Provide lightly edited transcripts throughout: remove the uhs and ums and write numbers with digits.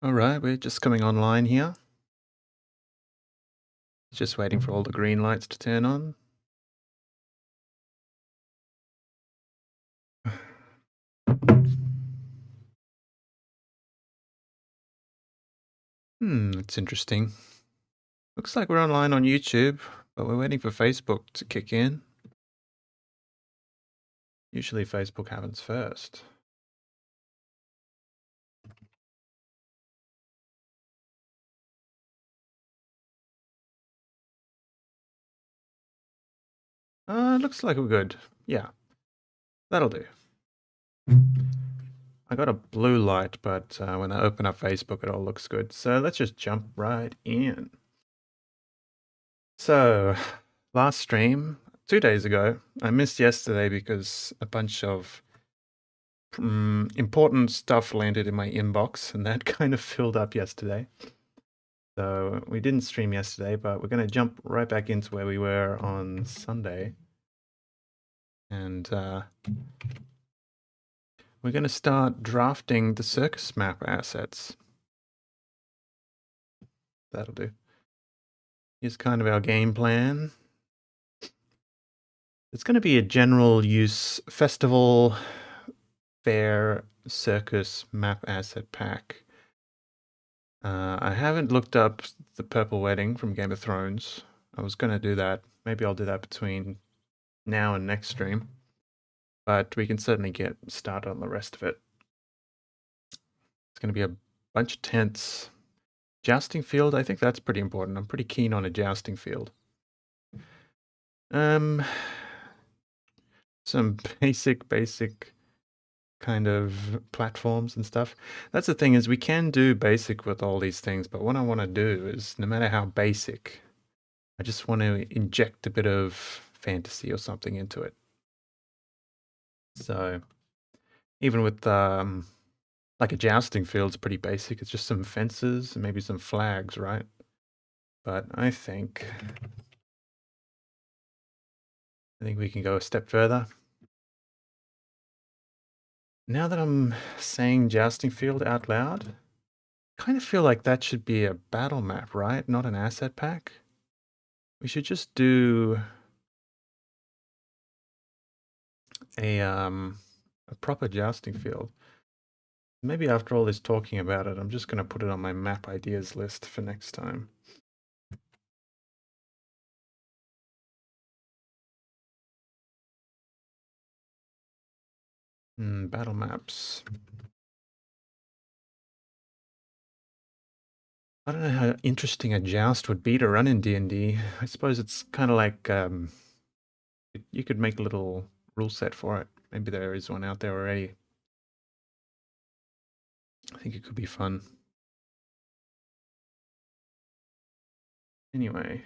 All right, we're just coming online here. Just waiting for all the green lights to turn on. That's interesting. Looks like we're online on YouTube, but we're waiting for Facebook to kick in. Usually Facebook happens first. Looks like we're good. Yeah, that'll do. I got a blue light, but when I open up Facebook, it all looks good. So let's just jump right in. So, last stream, 2 days ago, I missed yesterday because a bunch of important stuff landed in my inbox, and that kind of filled up yesterday. So we didn't stream yesterday, but we're going to jump right back into where we were on Sunday. And we're going to start drafting the Circus Map Assets. That'll do. Here's kind of our game plan. It's going to be a general use festival fair circus map asset pack. I haven't looked up the Purple Wedding from Game of Thrones. I was going to do that. Maybe I'll do that between now and next stream. But we can certainly get started on the rest of it. It's going to be a bunch of tents. Jousting field, I think that's pretty important. I'm pretty keen on a jousting field. Some basic kind of platforms and stuff. That's the thing, is we can do basic with all these things, but what I want to do is, no matter how basic, I just want to inject a bit of fantasy or something into it. So even with like a jousting field's pretty basic. It's just some fences and maybe some flags, right? But I think we can go a step further. Now that I'm saying jousting field out loud, I kind of feel like that should be a battle map, right? Not an asset pack. We should just do a proper jousting field. Maybe after all this talking about it, I'm just going to put it on my map ideas list for next time. Battle maps. I don't know how interesting a joust would be to run in D&D. I suppose it's kind of like you could make a little rule set for it. Maybe there is one out there already. I think it could be fun. Anyway.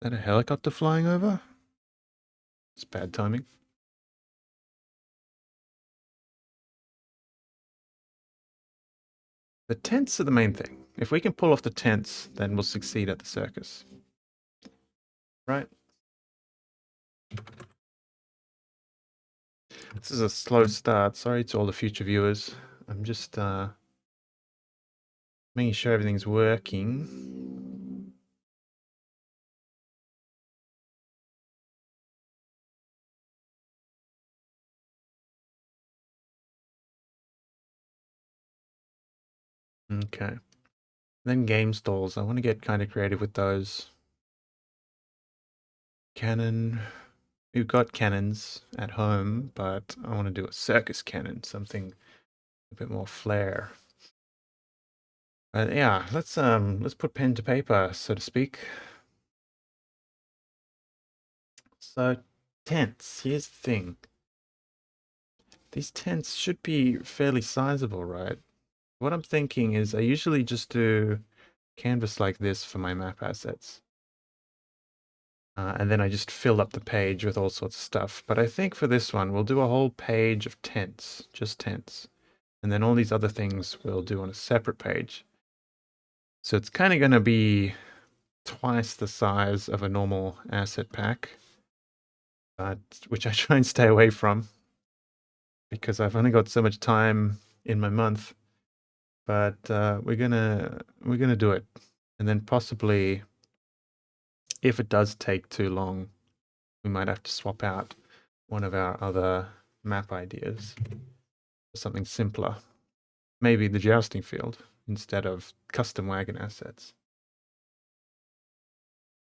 Is that a helicopter flying over? It's bad timing. The tents are the main thing. If we can pull off the tents, then we'll succeed at the circus. Right? This is a slow start. Sorry to all the future viewers. I'm just making sure everything's working. Okay. Then game stalls. I want to get kind of creative with those. Cannon. We've got cannons at home, but I want to do a circus cannon, something a bit more flair. But yeah, let's put pen to paper, so to speak. So tents, here's the thing. These tents should be fairly sizable, right? What I'm thinking is I usually just do canvas like this for my map assets. And then I just fill up the page with all sorts of stuff. But I think for this one, we'll do a whole page of tents, just tents. And then all these other things we'll do on a separate page. So it's kind of going to be twice the size of a normal asset pack, but which I try and stay away from because I've only got so much time in my month. But we're gonna do it, and then possibly, if it does take too long, we might have to swap out one of our other map ideas for something simpler. Maybe the jousting field instead of custom wagon assets.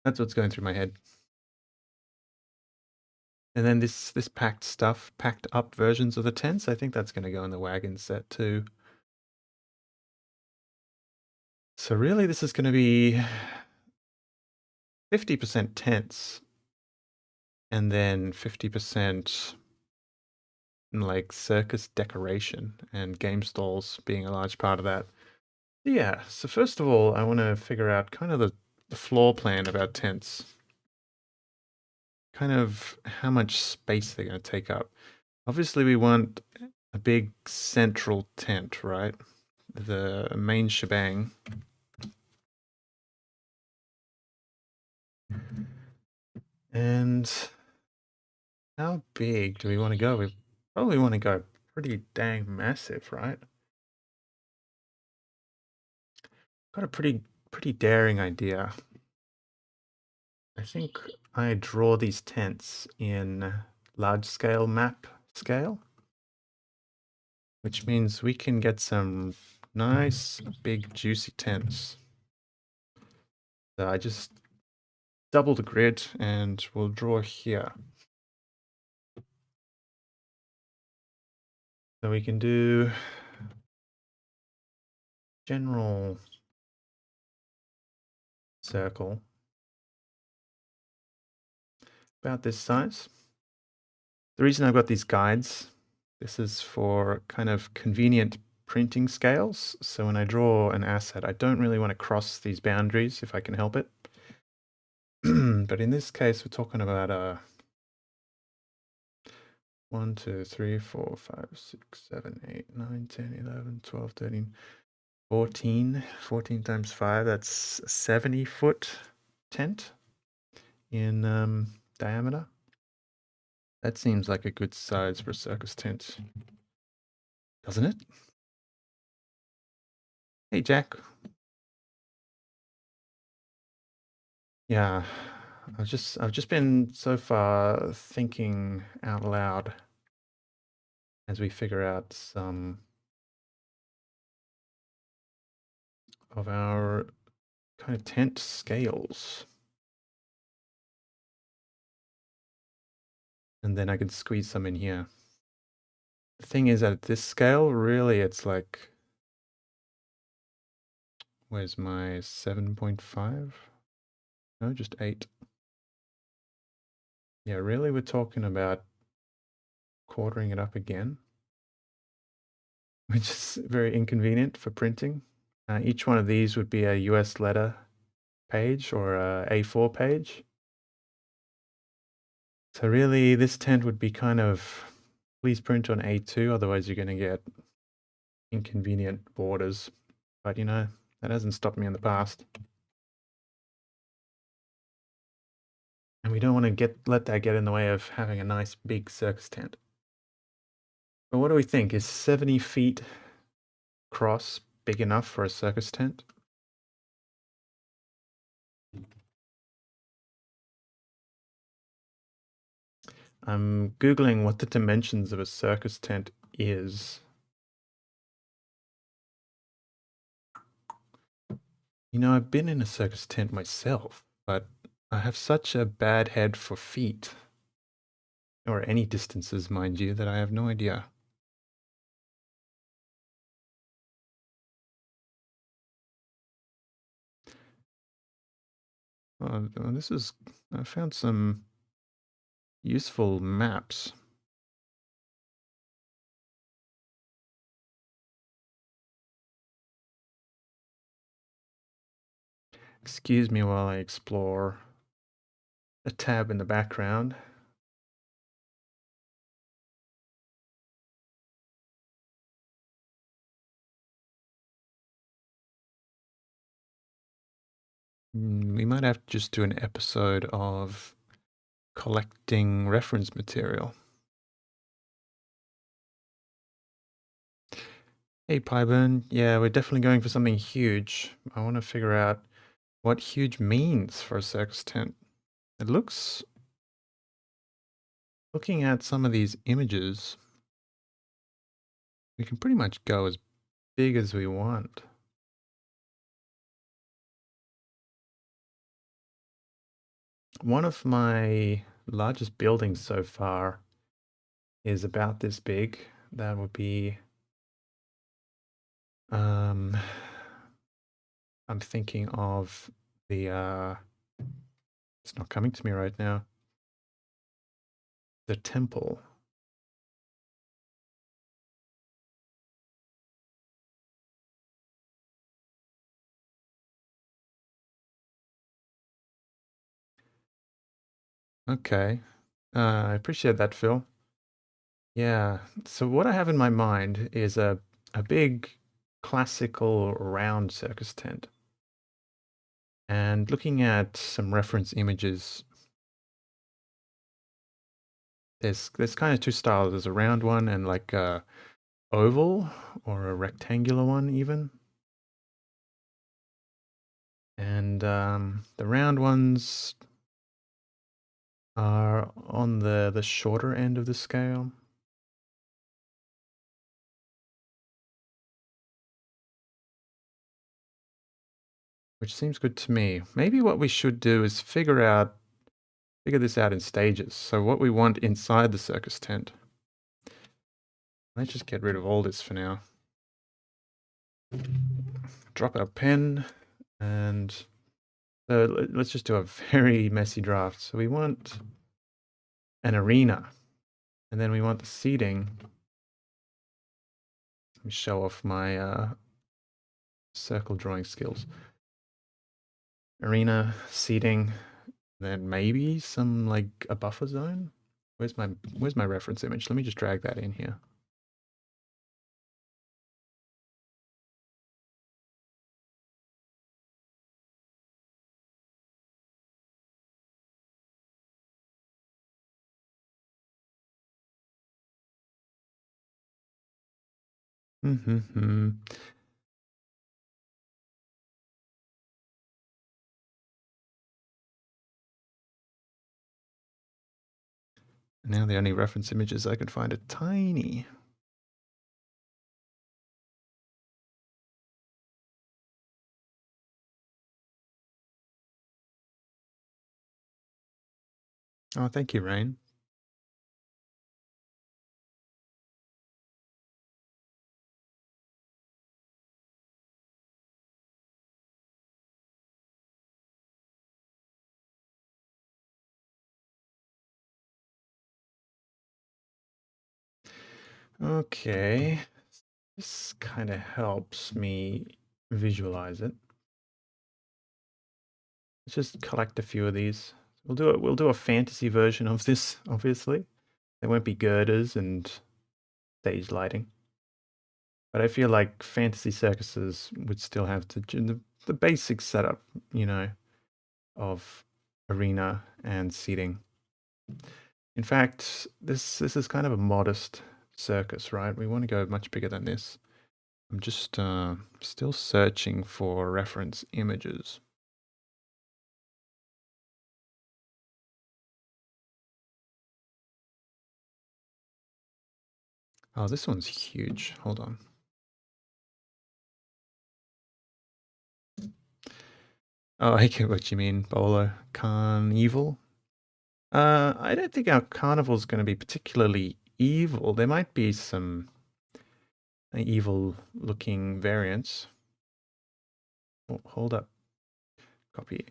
That's what's going through my head. And then this packed stuff, packed up versions of the tents, I think that's going to go in the wagon set too. So really this is going to be 50% tents and then 50% like circus decoration and game stalls being a large part of that. Yeah, so first of all, I want to figure out kind of the floor plan of our tents. Kind of how much space they're going to take up. Obviously, we want a big central tent, right? The main shebang. And how big do we want to go? We probably want to go pretty dang massive, right? Got a pretty daring idea. I think I draw these tents in large scale map scale, which means we can get some nice big juicy tents. So I just double the grid and we'll draw here. So we can do general circle about this size. The reason I've got these guides, this is for kind of convenient printing scales. So when I draw an asset, I don't really want to cross these boundaries if I can help it. But in this case, we're talking about a 1, 2, 3, 4, 5, 6, 7, 8, 9, 10, 11, 12, 13, 14. 14 times 5, that's a 70-foot tent in diameter. That seems like a good size for a circus tent, doesn't it? Hey, Jack. Yeah, I've just been so far thinking out loud as we figure out some of our kind of tent scales. And then I can squeeze some in here. The thing is, at this scale, really, it's like, where's my 7.5? No, just 8. Yeah, really, we're talking about quartering it up again, which is very inconvenient for printing. Each one of these would be a US letter page or a A4 page. So really, this tent would be kind of, please print on A2, otherwise you're going to get inconvenient borders. But you know, that hasn't stopped me in the past. And we don't want to let that get in the way of having a nice big circus tent. But what do we think? Is 70 feet across big enough for a circus tent? I'm Googling what the dimensions of a circus tent is. You know, I've been in a circus tent myself, but I have such a bad head for feet, or any distances, mind you, that I have no idea. I found some useful maps. Excuse me while I explore a tab in the background. We might have to just do an episode of collecting reference material. Hey, Pyburn. Yeah, we're definitely going for something huge. I want to figure out what huge means for a circus tent. It looks, looking at some of these images, we can pretty much go as big as we want. One of my largest buildings so far is about this big. That would be, um, I'm thinking of the, it's not coming to me right now, the temple. Okay. I appreciate that, Phil. Yeah. So what I have in my mind is a big classical round circus tent. And looking at some reference images, there's kind of two styles. There's a round one and like a oval or a rectangular one even. And the round ones are on the shorter end of the scale. Which seems good to me. Maybe what we should do is figure this out in stages. So what we want inside the circus tent. Let's just get rid of all this for now. Drop our pen and so let's just do a very messy draft. So we want an arena and then we want the seating. Let me show off my circle drawing skills. Arena, seating, then maybe some like a buffer zone. Where's my reference image? Let me just drag that in here. Mm-hmm. Now the only reference images I can find are tiny. Oh, thank you, Rain. Okay, this kind of helps me visualize it. Let's just collect a few of these. We'll do a fantasy version of this, obviously. There won't be girders and stage lighting. But I feel like fantasy circuses would still have the basic setup, you know, of arena and seating. In fact, this is kind of a modest circus, right? We want to go much bigger than this. I'm just still searching for reference images. Oh, this one's huge. Hold on. Oh, I get what you mean, Bolo. Carnival? I don't think our carnival's going to be particularly evil. There might be some evil-looking variants. Oh, hold up. Copy.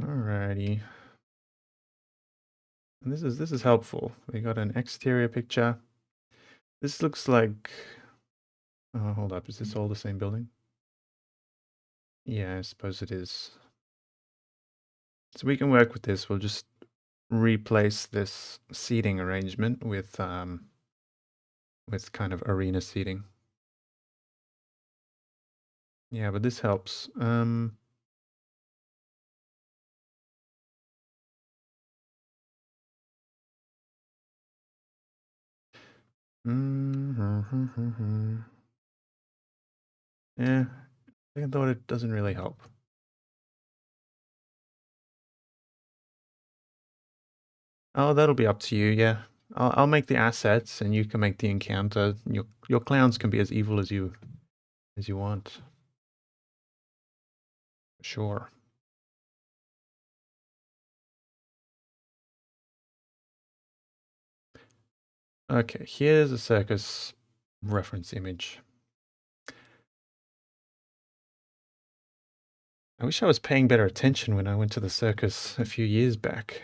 Alrighty. And this is helpful. We got an exterior picture. This looks like. Oh, hold up. Is this all the same building? Yeah, I suppose it is. So we can work with this. We'll just replace this seating arrangement with kind of arena seating. Yeah, but this helps. Yeah, I thought it doesn't really help. Oh, that'll be up to you. Yeah, I'll make the assets, and you can make the encounter. Your clowns can be as evil as you want. Sure. Okay, here's a circus reference image. I wish I was paying better attention when I went to the circus a few years back.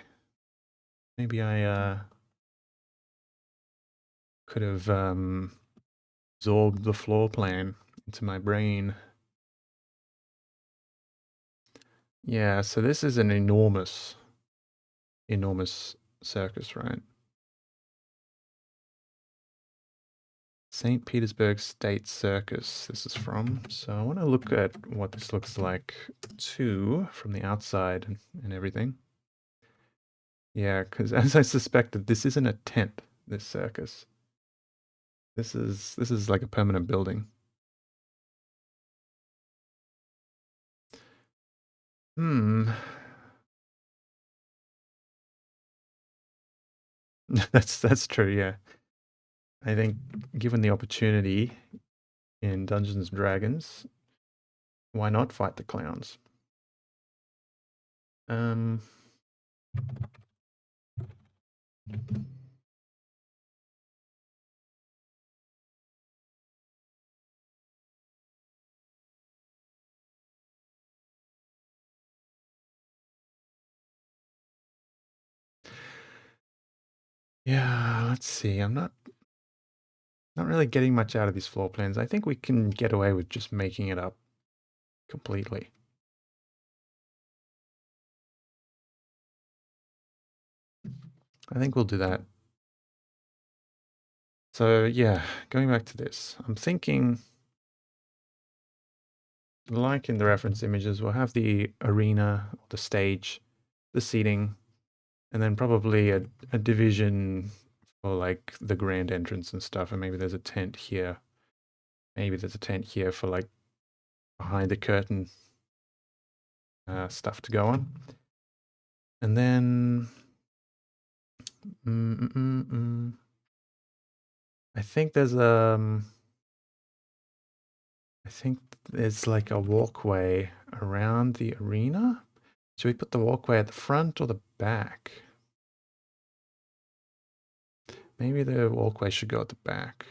Maybe I could have absorbed the floor plan into my brain. Yeah, so this is an enormous circus, right? St. Petersburg State Circus this is from. So I want to look at what this looks like too from the outside and everything. Yeah, because as I suspected, this isn't a tent, this circus. This is like a permanent building. That's true, yeah. I think given the opportunity in Dungeons and Dragons, why not fight the clowns? Um, yeah, let's see. I'm not really getting much out of these floor plans. I think we can get away with just making it up completely. I think we'll do that. So yeah, going back to this, I'm thinking, like in the reference images, we'll have the arena, the stage, the seating, and then probably a division for like the grand entrance and stuff. And maybe there's a tent here. Maybe there's a tent here for like behind the curtain stuff to go on. And then I think there's like a walkway around the arena. Should we put the walkway at the front or the back? Maybe the walkway should go at the back.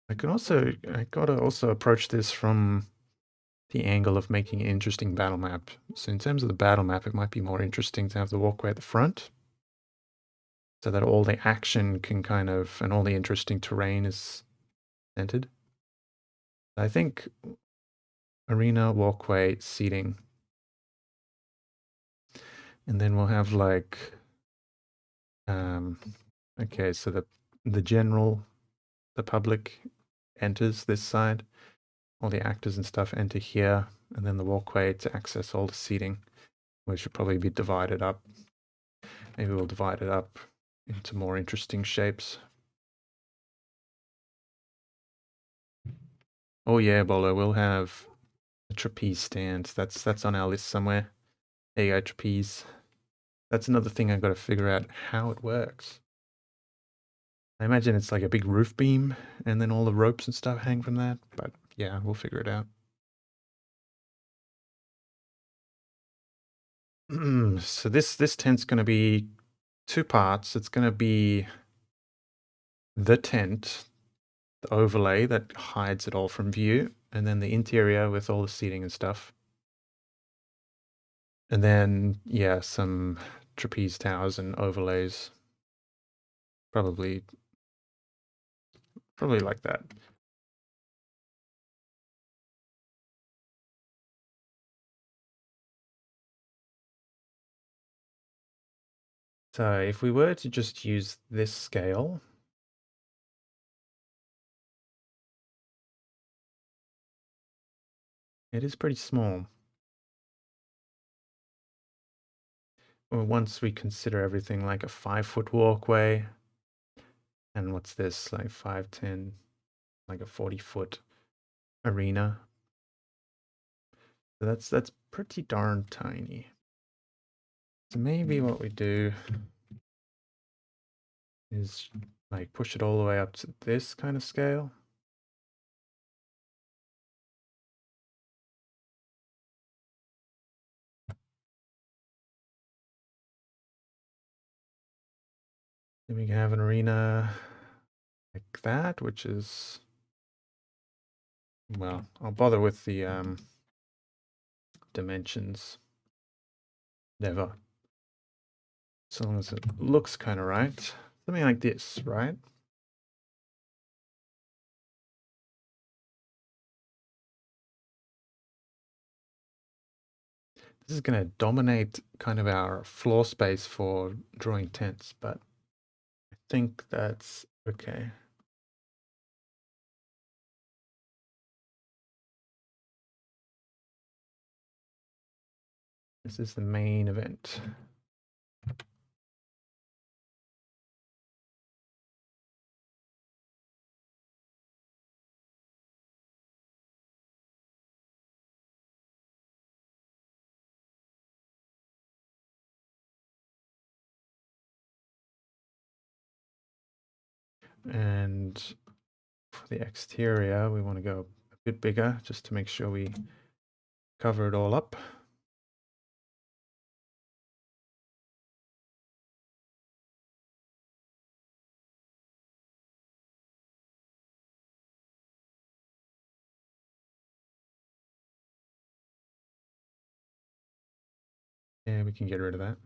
I gotta also approach this from the angle of making an interesting battle map. So in terms of the battle map, it might be more interesting to have the walkway at the front, so that all the action can and all the interesting terrain is centered. I think arena, walkway, seating. And then we'll have like, okay, so the public enters this side. All the actors and stuff enter here, and then the walkway to access all the seating, which should probably be divided up. Maybe we'll divide it up into more interesting shapes. Oh yeah, Bolo, we'll have a trapeze stand. That's on our list somewhere. There you go, trapeze. That's another thing I've got to figure out how it works. I imagine it's like a big roof beam, and then all the ropes and stuff hang from that. But yeah, we'll figure it out. So this tent's going to be two parts. It's going to be the tent, the overlay that hides it all from view, and then the interior with all the seating and stuff. And then, yeah, some trapeze towers and overlays. Probably like that. So if we were to just use this scale, it is pretty small. Or once we consider everything like a 5-foot walkway, and what's this, like 5, 10, like a 40-foot arena. So that's pretty darn tiny. So maybe what we do is like push it all the way up to this kind of scale. Then we can have an arena like that, which is, well, I'll bother with the dimensions. Never. So long as it looks kind of right. Something like this, right? This is going to dominate kind of our floor space for drawing tents, but I think that's okay. This is the main event. And for the exterior, we want to go a bit bigger just to make sure we cover it all up. Yeah, we can get rid of that.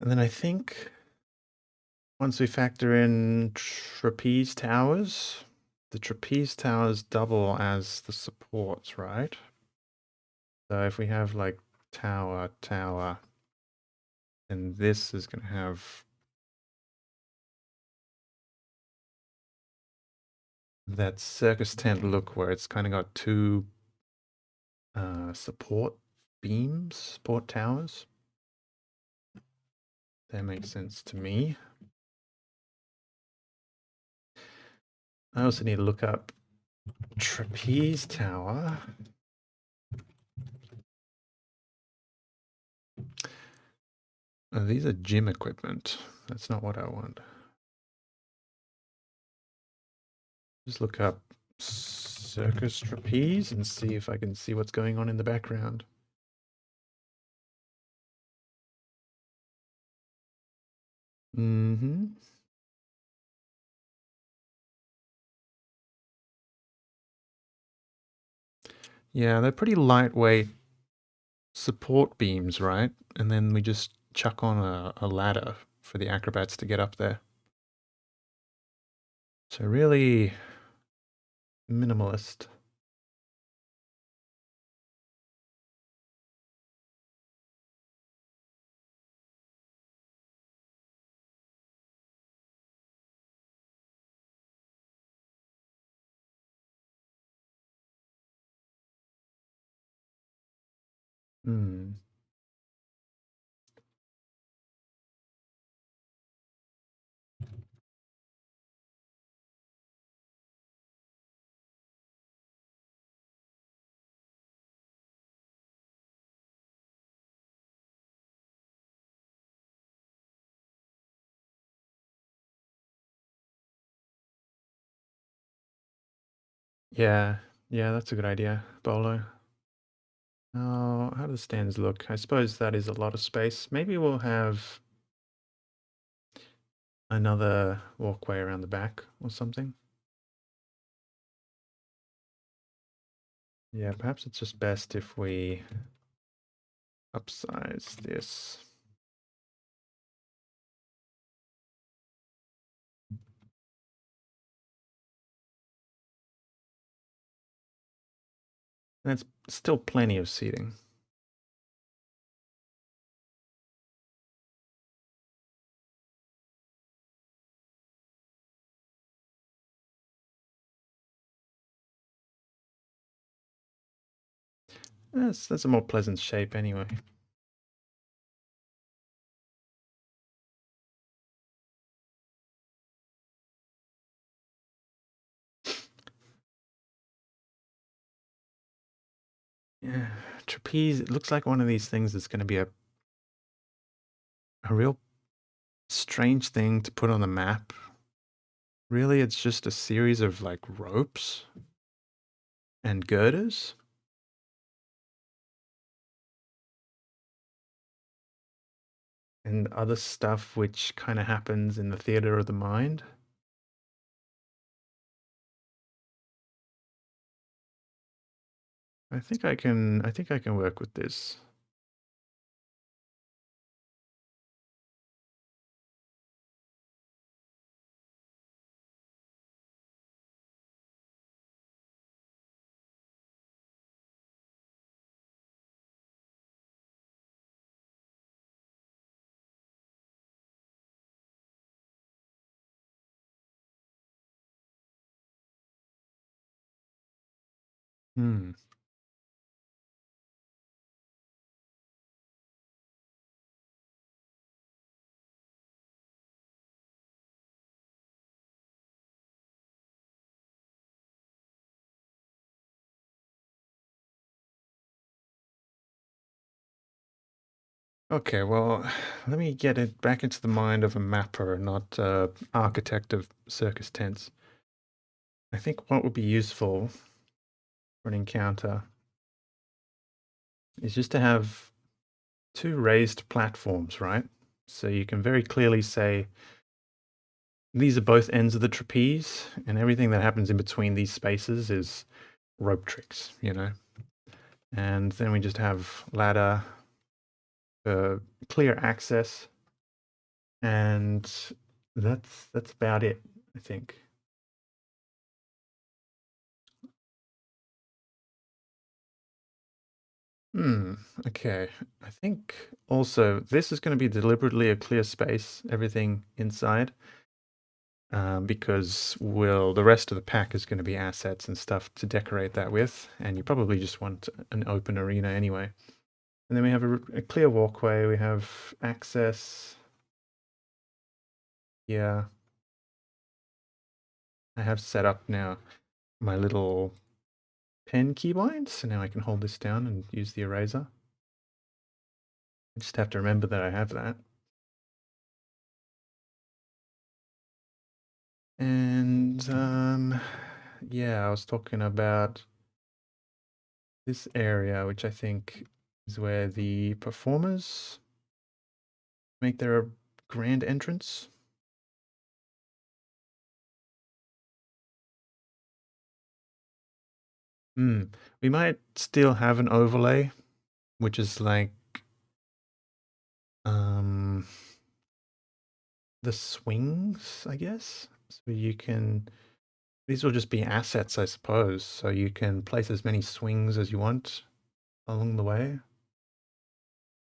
And then I think once we factor in trapeze towers, the trapeze towers double as the supports, right? So if we have like tower, tower, and this is going to have that circus tent look where it's kind of got two support beams, support towers. That makes sense to me. I also need to look up trapeze tower. Oh, these are gym equipment. That's not what I want. Just look up circus trapeze and see if I can see what's going on in the background. Mm-hmm. Yeah, they're pretty lightweight support beams, right? And then we just chuck on a ladder for the acrobats to get up there. So really minimalist. Hmm. Yeah, yeah, that's a good idea, Bolo. Oh, how do the stands look? I suppose that is a lot of space. Maybe we'll have another walkway around the back or something. Yeah, perhaps it's just best if we upsize this. And it's still plenty of seating. That's a more pleasant shape anyway. Yeah, trapeze, it looks like one of these things that's going to be a real strange thing to put on the map. Really, it's just a series of like ropes and girders. And other stuff which kind of happens in the theater of the mind. I think I can work with this. Hmm. Okay, well, let me get it back into the mind of a mapper, not architect of circus tents. I think what would be useful for an encounter is just to have two raised platforms, right? So you can very clearly say these are both ends of the trapeze, and everything that happens in between these spaces is rope tricks, you know? And then we just have ladder, clear access, and that's about it, I think. Okay. I think also this is going to be deliberately a clear space, everything inside, because the rest of the pack is going to be assets and stuff to decorate that with, and you probably just want an open arena anyway. And then we have a clear walkway, we have access. Yeah, I have set up now my little pen keybind, so now I can hold this down and use the eraser. I just have to remember that I have that. And yeah, I was talking about this area, which I think is where the performers make their grand entrance. We might still have an overlay, which is like um the swings, I guess. So you can these will just be assets, I suppose. So you can place as many swings as you want along the way.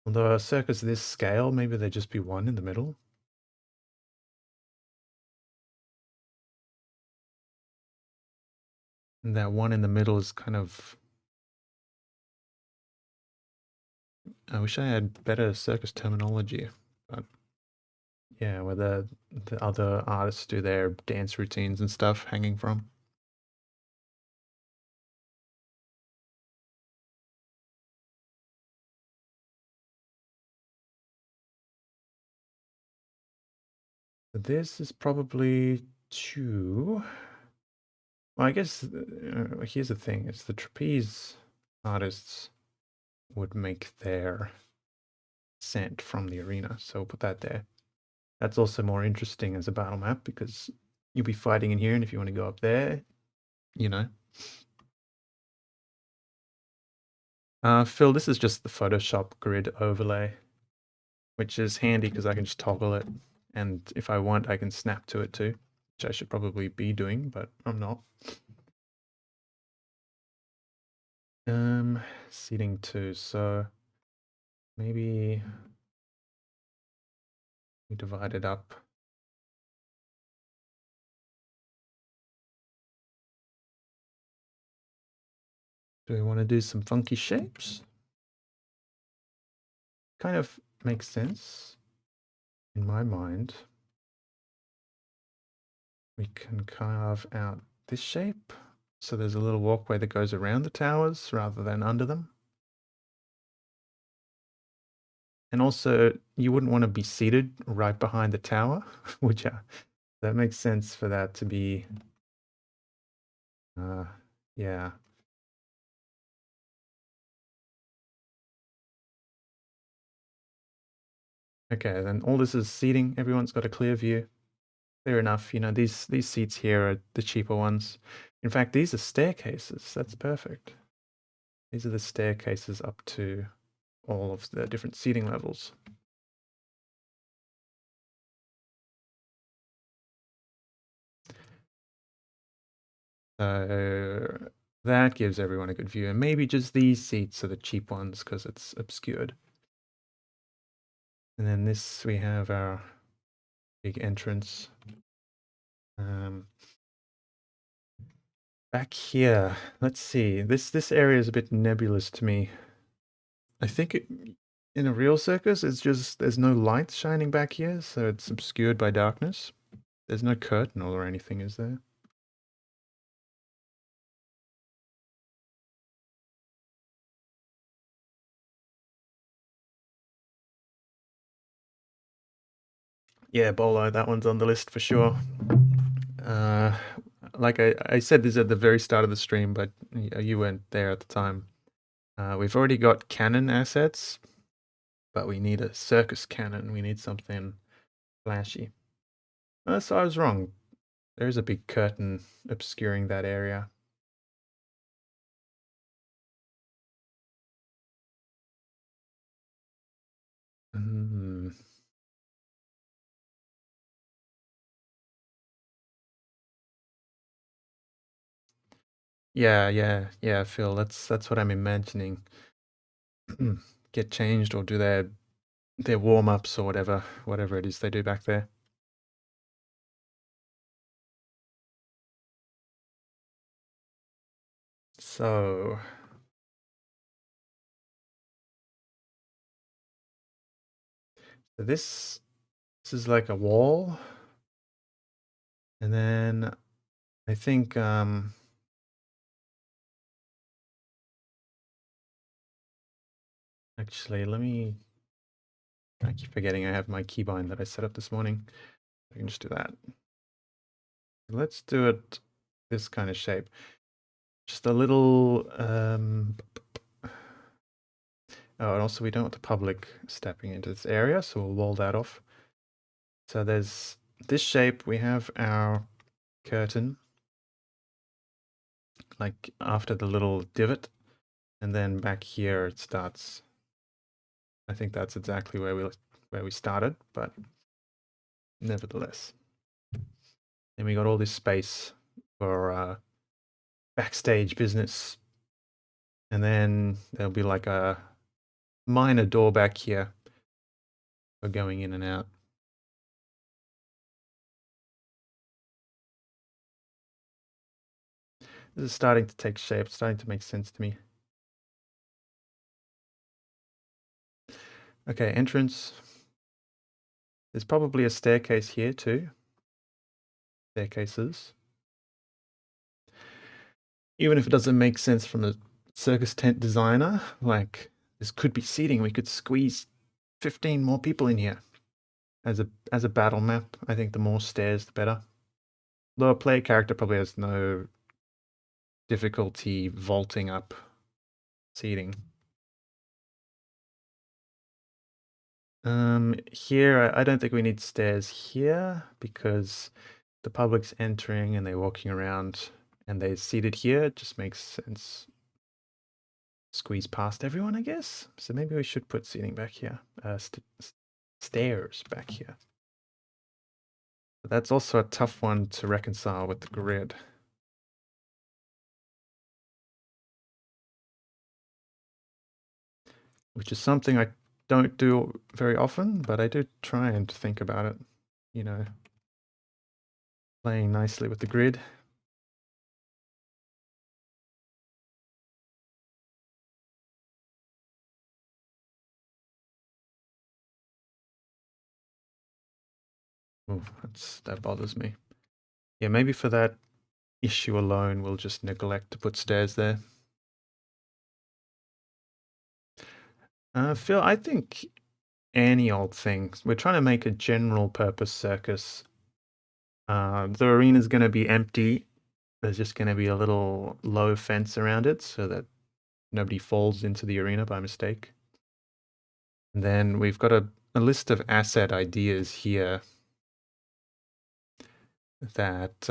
Although a circus this scale, maybe there'd just be one in the middle. And that one in the middle is kind of. I wish I had better circus terminology, but yeah, where the other artists do their dance routines and stuff hanging from. This is probably two. Well, I guess here's the thing: it's the trapeze artists would make their scent from the arena, so we'll put that there. That's also more interesting as a battle map because you'll be fighting in here, and if you want to go up there, you know. Phil, this is just the Photoshop grid overlay, which is handy because I can just toggle it. And if I want, I can snap to it too, which I should probably be doing, but I'm not. Seating 2, so maybe we divide it up. Do we want to do some funky shapes? Kind of makes sense in my mind. We can carve out this shape. So there's a little walkway that goes around the towers rather than under them. And also, you wouldn't want to be seated right behind the tower, which that makes sense for that to be, yeah. Okay, then all this is seating. Everyone's got a clear view. Fair enough. You know, these seats here are the cheaper ones. In fact, these are staircases. That's perfect. These are the staircases up to all of the different seating levels. So that gives everyone a good view. And maybe just these seats are the cheap ones because it's obscured. And then this, we have our big entrance. Back here, let's see. This area is a bit nebulous to me. I think in a real circus, it's just there's no light shining back here, so it's obscured by darkness. There's no curtain or anything, is there? Yeah, Bolo, that one's on the list for sure. Like I said this at the very start of the stream, but you weren't there at the time. We've already got cannon assets, but we need a circus cannon. We need something flashy. So I was wrong. There's a big curtain obscuring that area. Mm. Yeah, Phil. That's what I'm imagining. Get changed or do their warm-ups or whatever it is they do back there. So this is like a wall. And then I think actually I keep forgetting I have my keybind that I set up this morning. I can just do that. Let's do it this kind of shape. Just a little oh, and also we don't want the public stepping into this area, so we'll wall that off. So there's this shape, we have our curtain, like after the little divot, and then back here it starts. I think that's exactly where we started, but nevertheless. Then we got all this space for backstage business. And then there'll be like a minor door back here for going in and out. This is starting to take shape, starting to make sense to me. Okay, entrance. There's probably a staircase here too. Staircases. Even if it doesn't make sense from the circus tent designer, like this could be seating. We could squeeze 15 more people in here. As a battle map, I think the more stairs, the better. Though a player character probably has no difficulty vaulting up seating. Here, I don't think we need stairs here because the public's entering and they're walking around and they're seated here. It just makes sense. Squeeze past everyone, I guess. So maybe we should put seating back here. Stairs back here. But that's also a tough one to reconcile with the grid. which is something I don't do very often, but I do try and think about it, you know, playing nicely with the grid. Ooh, that bothers me. Yeah, maybe for that issue alone, we'll just neglect to put stairs there. Phil, I think any old thing. We're trying to make a general purpose circus. The arena's going to be empty. There's just going to be a little low fence around it so that nobody falls into the arena by mistake. And then we've got a list of asset ideas here that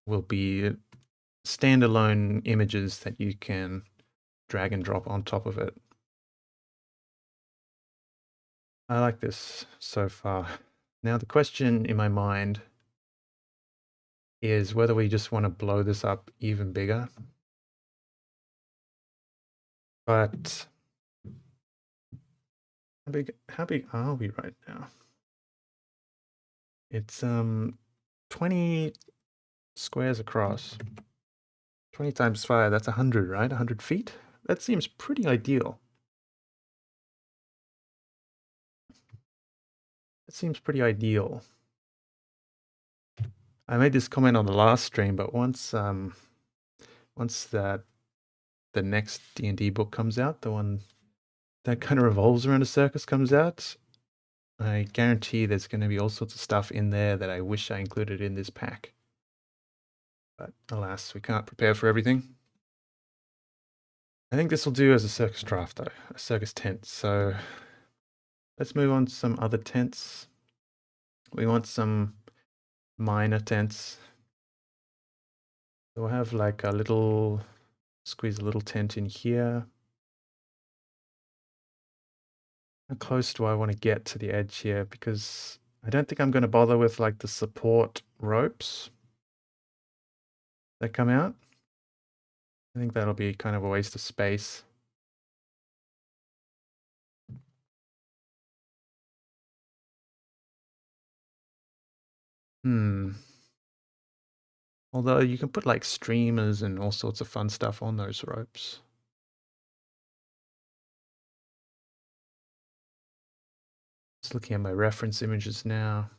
will be standalone images that you can drag and drop on top of it. I like this so far. Now the question in my mind is whether we just want to blow this up even bigger. But how big are we right now? It's 20 squares across. 20 times 5, that's 100, right? 100 feet? That seems pretty ideal. That seems pretty ideal. I made this comment on the last stream, but once the next D&D book comes out, the one that kind of revolves around a circus comes out, I guarantee there's going to be all sorts of stuff in there that I wish I included in this pack. But alas, we can't prepare for everything. I think this will do as a circus draft, though, a circus tent. So let's move on to some other tents. We want some minor tents. So we'll have like squeeze a little tent in here. How close do I want to get to the edge here? Because I don't think I'm going to bother with like the support ropes that come out. I think that'll be kind of a waste of space. Although you can put like streamers and all sorts of fun stuff on those ropes. Just looking at my reference images now.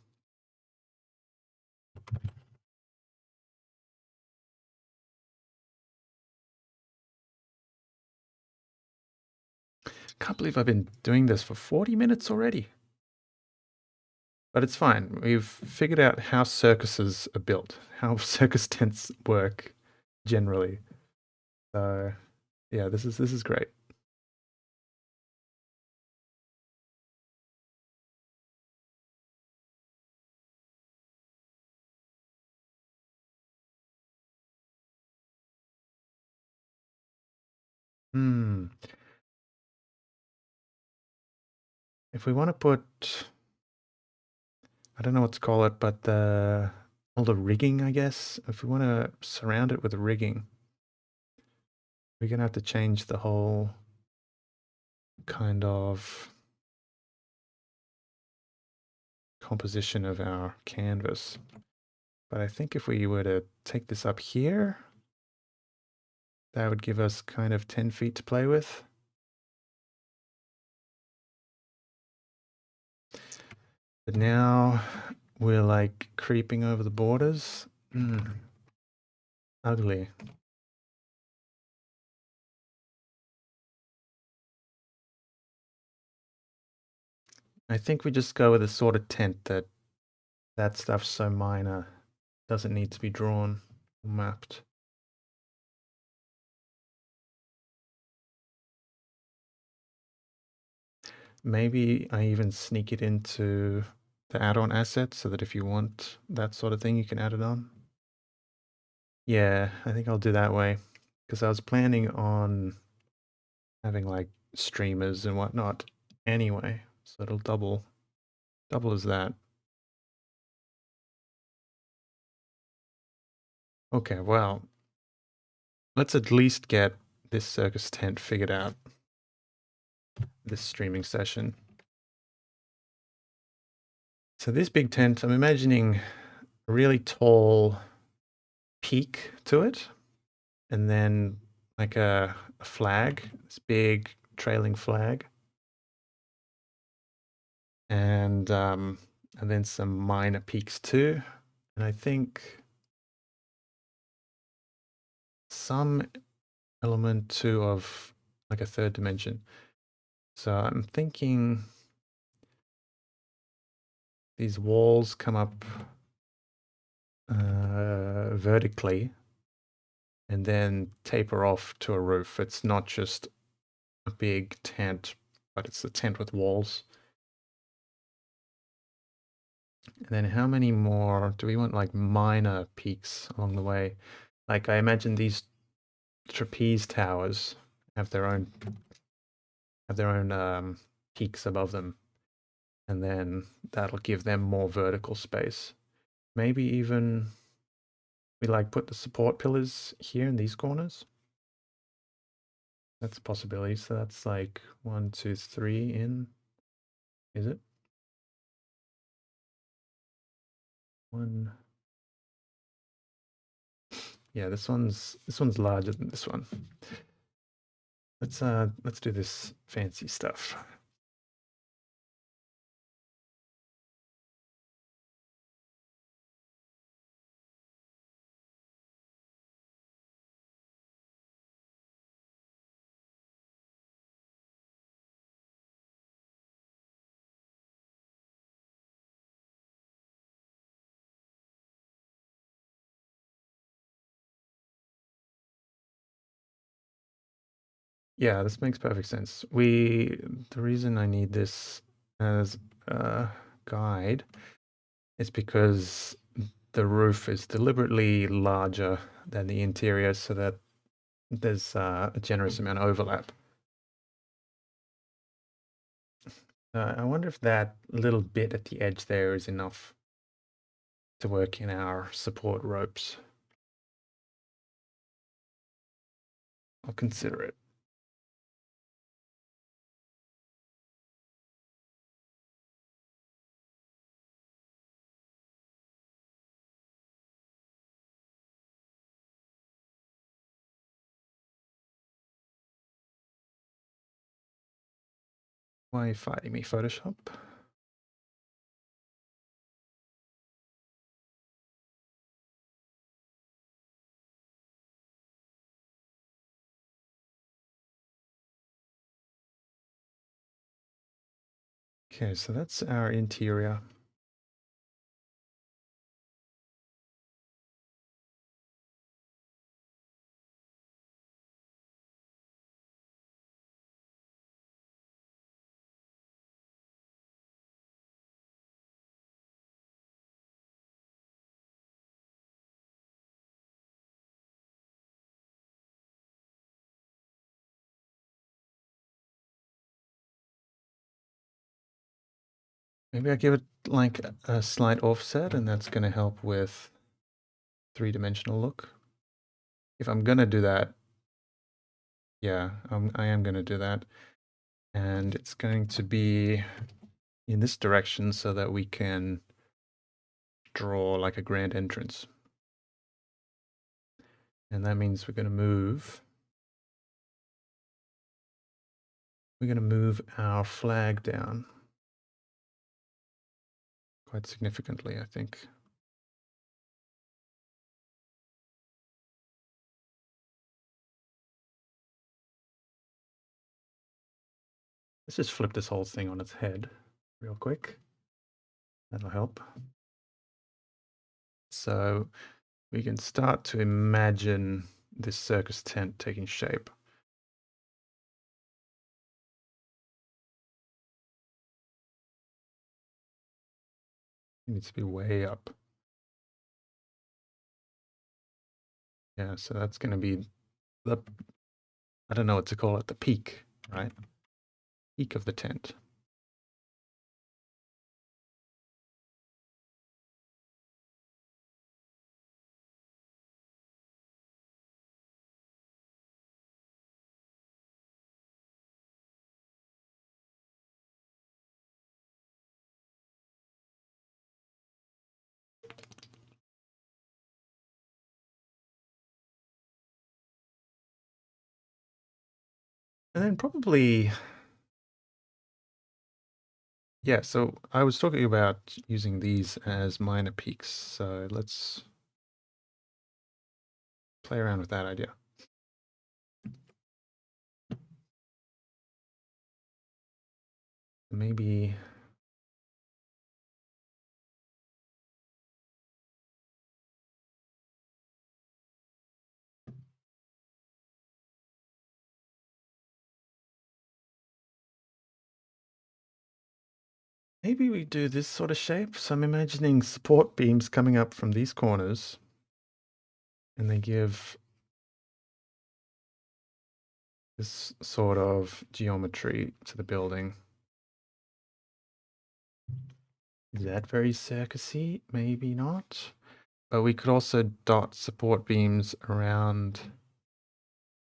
Can't believe I've been doing this for 40 minutes already. But it's fine. We've figured out how circuses are built, how circus tents work generally. So yeah, this is great. If we want to put, I don't know what to call it, but all the rigging, I guess. If we want to surround it with rigging, we're going to have to change the whole kind of composition of our canvas. But I think if we were to take this up here, that would give us kind of 10 feet to play with. But now we're like creeping over the borders. Ugly. I think we just go with a sort of tent that stuff's so minor, doesn't need to be drawn or mapped. Maybe I even sneak it into the add-on assets so that if you want that sort of thing, you can add it on. Yeah, I think I'll do that way because I was planning on having like streamers and whatnot anyway, so it'll double as that. Okay, well, let's at least get this circus tent figured out. this streaming session. So this big tent, I'm imagining a really tall peak to it, and then like a flag, this big trailing flag, and then some minor peaks too. And I think some element too of like a third dimension. So I'm thinking these walls come up vertically and then taper off to a roof. It's not just a big tent, but it's a tent with walls. And then how many more do we want, like minor peaks along the way? Like I imagine these trapeze towers have their own peaks above them, and then that'll give them more vertical space. Maybe even we like put the support pillars here in these corners. That's a possibility. So that's like 1, 2, 3 in. Is it? 1. Yeah, this one's larger than this one. Let's do this fancy stuff. Yeah, this makes perfect sense. The reason I need this as a guide is because the roof is deliberately larger than the interior so that there's a generous amount of overlap. I wonder if that little bit at the edge there is enough to work in our support ropes. I'll consider it. Why are you fighting me, Photoshop? Okay, so that's our interior. Maybe I give it like a slight offset, and that's going to help with three-dimensional look. If I'm going to do that, yeah, I am going to do that. And it's going to be in this direction so that we can draw like a grand entrance. And that means we're going to move. We're going to move our flag down quite significantly, I think. Let's just flip this whole thing on its head real quick. That'll help. So we can start to imagine this circus tent taking shape. It needs to be way up. Yeah, so that's going to be the, I don't know what to call it, the peak, right? Peak of the tent. And then probably, yeah, so I was talking about using these as minor peaks. So let's play around with that idea. Maybe we do this sort of shape. So I'm imagining support beams coming up from these corners, and they give this sort of geometry to the building. Is that very circusy? Maybe not. But we could also dot support beams around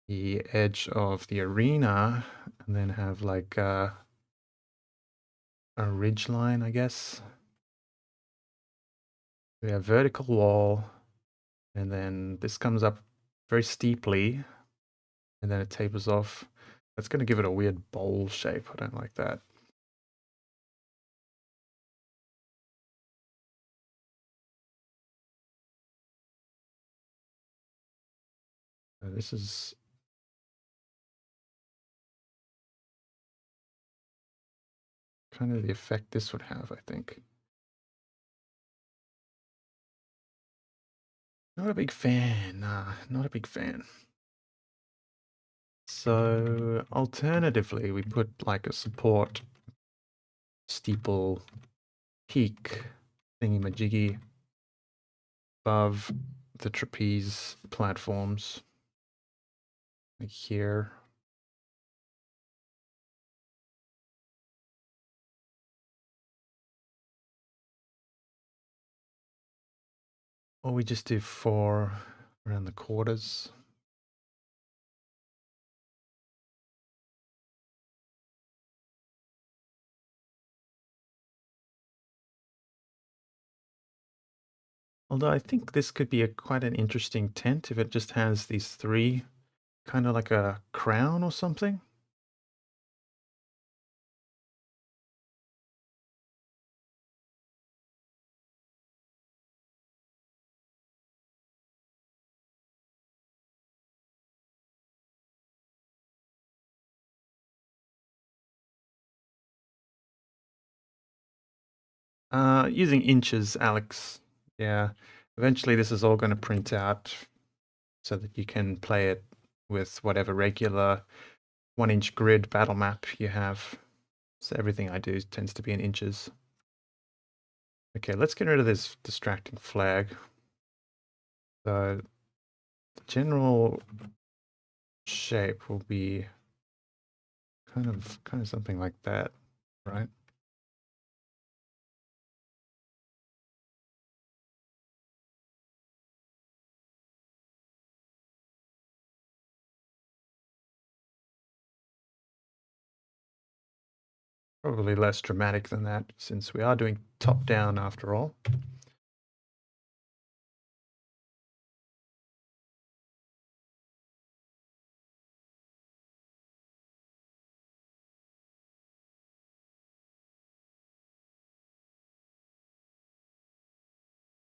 the edge of the arena and then have like a ridge line, I guess. We have vertical wall, and then this comes up very steeply, and then it tapers off. That's going to give it a weird bowl shape. I don't like that. This is kind of the effect this would have, I think. Not a big fan. Nah, not a big fan. So alternatively, we put like a support steeple peak thingy-majiggy above the trapeze platforms, like here. Or we just do 4 around the quarters. Although I think this could be quite an interesting tent if it just has these 3, kind of like a crown or something. Using inches, Alex. Yeah. Eventually this is all going to print out so that you can play it with whatever regular 1-inch grid battle map you have. So everything I do tends to be in inches. Okay, let's get rid of this distracting flag. So the general shape will be kind of something like that, right? Probably less dramatic than that, since we are doing top-down after all.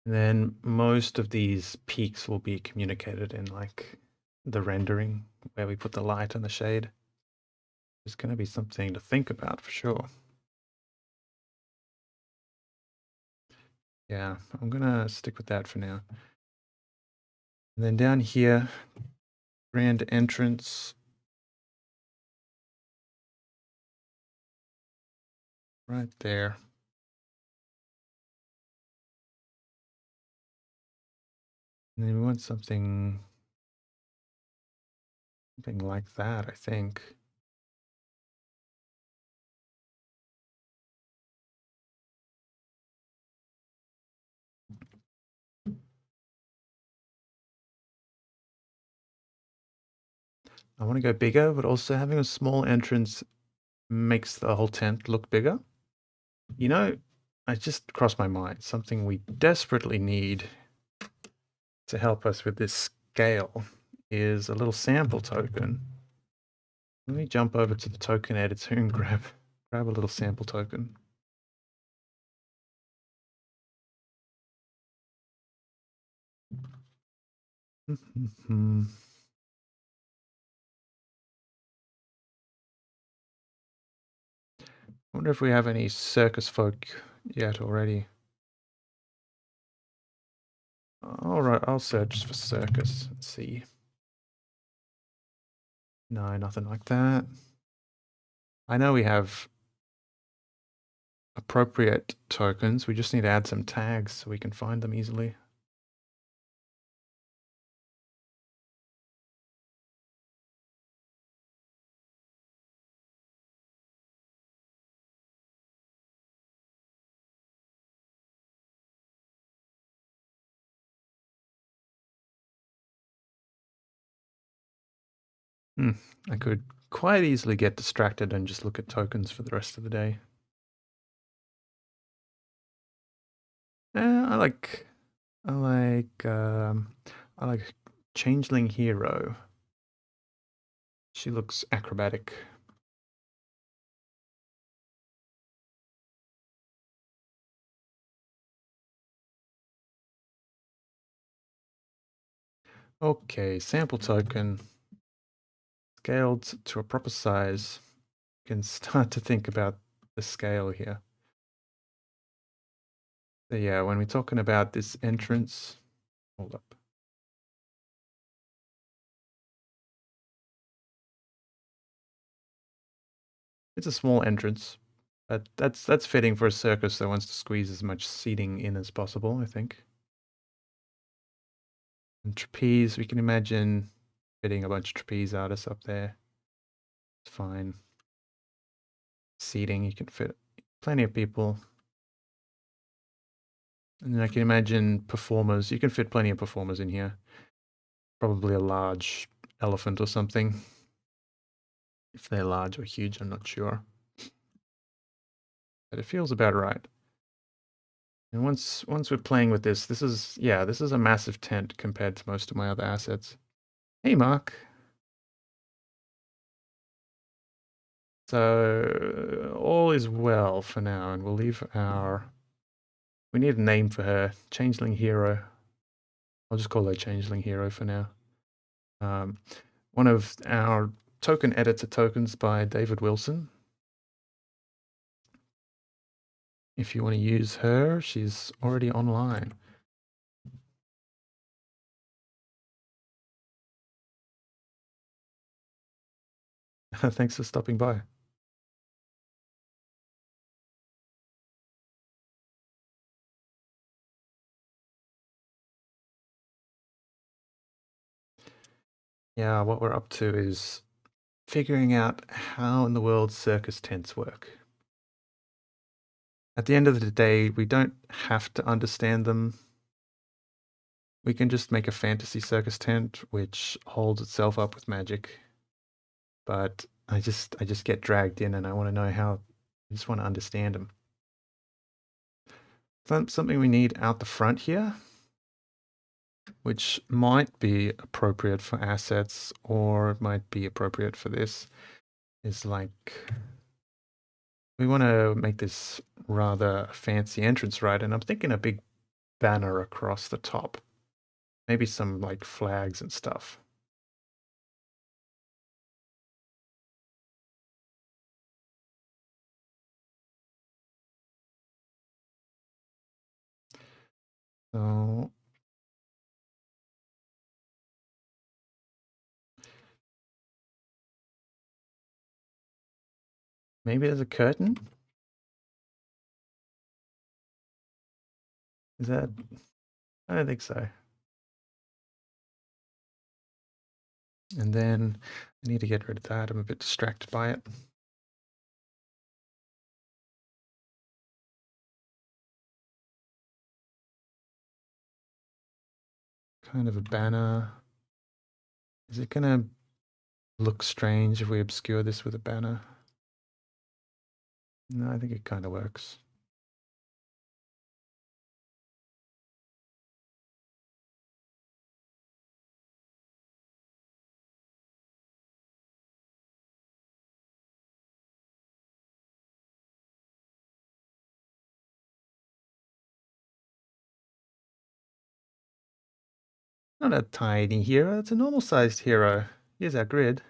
And then most of these peaks will be communicated in like the rendering where we put the light and the shade. There's going to be something to think about for sure. Yeah, I'm going to stick with that for now. And then down here, grand entrance. Right there. And then we want something like that, I think. I want to go bigger, but also having a small entrance makes the whole tent look bigger. You know, I just crossed my mind, something we desperately need to help us with this scale is a little sample token. Let me jump over to the token editor and grab a little sample token. I wonder if we have any circus folk yet already. All right, I'll search for circus and see. No, nothing like that. I know we have appropriate tokens. We just need to add some tags so we can find them easily. I could quite easily get distracted and just look at tokens for the rest of the day. I like Changeling Hero. She looks acrobatic. Okay, sample token. Scaled to a proper size. You can start to think about the scale here. So yeah, when we're talking about this entrance, hold up. It's a small entrance, but that's fitting for a circus that wants to squeeze as much seating in as possible, I think. And trapeze, we can imagine fitting a bunch of trapeze artists up there. It's fine. Seating, you can fit plenty of people. And then I can imagine performers. You can fit plenty of performers in here. Probably a large elephant or something. If they're large or huge, I'm not sure. But it feels about right. And once we're playing with this, this is a massive tent compared to most of my other assets. Hey, Mark. So all is well for now, and we'll leave our. We need a name for her, Changeling Hero. I'll just call her Changeling Hero for now. One of our token editor tokens by David Wilson. If you want to use her, she's already online. Thanks for stopping by. Yeah, what we're up to is figuring out how in the world circus tents work. At the end of the day, we don't have to understand them. We can just make a fantasy circus tent which holds itself up with magic. But I just get dragged in and I want to know how. I just want to understand them. Something we need out the front here, which might be appropriate for assets or might be appropriate for this, is like we want to make this rather fancy entrance, right? And I'm thinking a big banner across the top. Maybe some like flags and stuff. So maybe there's a curtain? Is that? I don't think so. And then I need to get rid of that. I'm a bit distracted by it. Kind of a banner. Is it going to look strange if we obscure this with a banner? No, I think it kind of works. Not a tiny hero, it's a normal-sized hero. Here's our grid.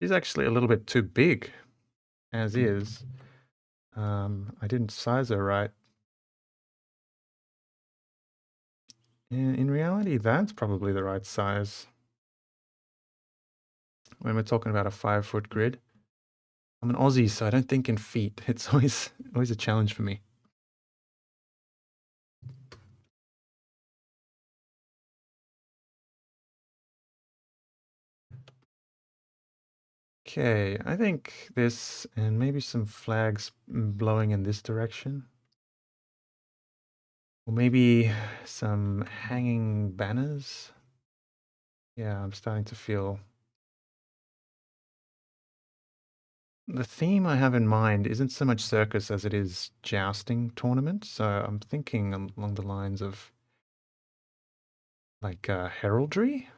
He's actually a little bit too big, as is. I didn't size her right. In reality, that's probably the right size. When we're talking about a 5-foot grid. I'm an Aussie, so I don't think in feet. It's always a challenge for me. Okay, I think this and maybe some flags blowing in this direction. Or maybe some hanging banners. Yeah, I'm starting to feel... The theme I have in mind isn't so much circus as it is jousting tournament. So I'm thinking along the lines of like heraldry,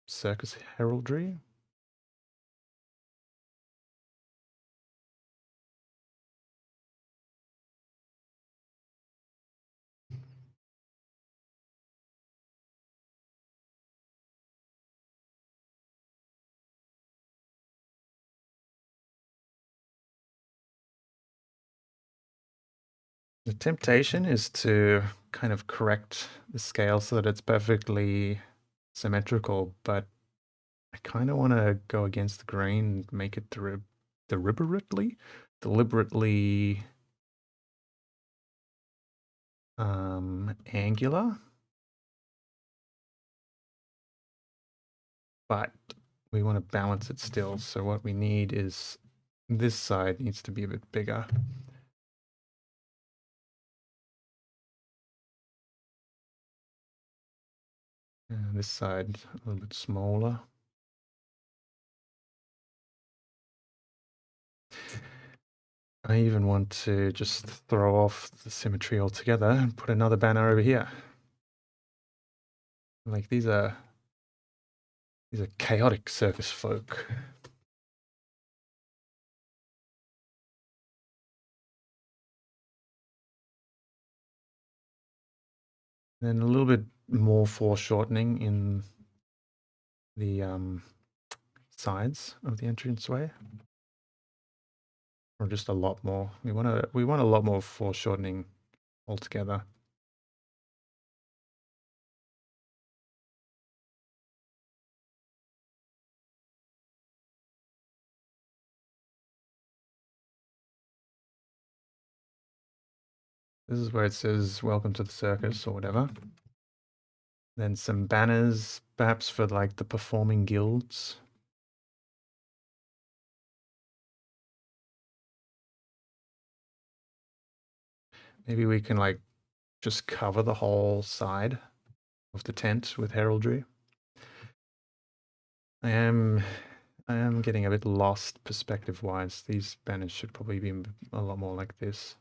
circus heraldry. The temptation is to kind of correct the scale so that it's perfectly symmetrical, but I kind of want to go against the grain and make it deliberately angular. But we want to balance it still. So what we need is this side needs to be a bit bigger. And this side a little bit smaller. I even want to just throw off the symmetry altogether and put another banner over here. Like these are chaotic circus folk. Then a little bit more foreshortening in the sides of the entranceway, or just a lot more. We want a lot more foreshortening altogether. This is where it says "Welcome to the circus" or whatever. Then some banners, perhaps for like the performing guilds. Maybe we can like just cover the whole side of the tent with heraldry. I am getting a bit lost perspective-wise. These banners should probably be a lot more like this.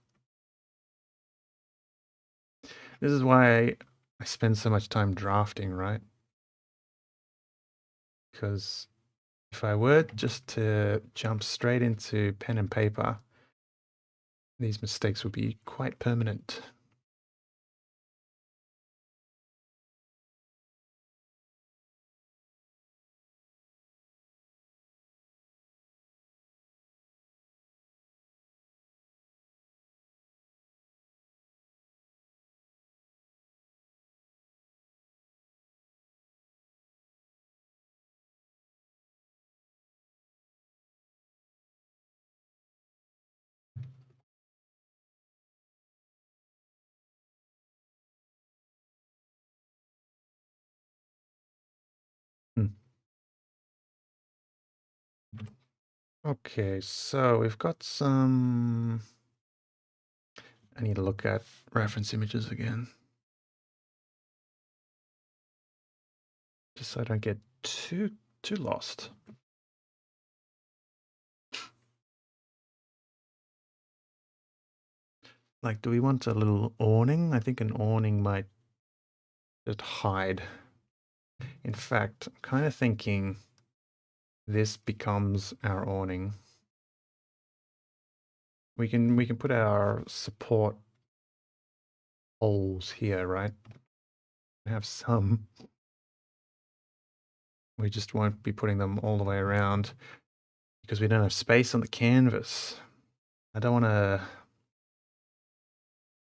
This is why I spend so much time drafting, right? Because if I were just to jump straight into pen and paper, these mistakes would be quite permanent. Hmm. Okay, so we've got some... I need to look at reference images again. Just so I don't get too lost. Like, do we want a little awning? I think an awning might just hide. In fact, I'm kind of thinking this becomes our awning. We can put our support poles here, right? I have some. We just won't be putting them all the way around because we don't have space on the canvas. I don't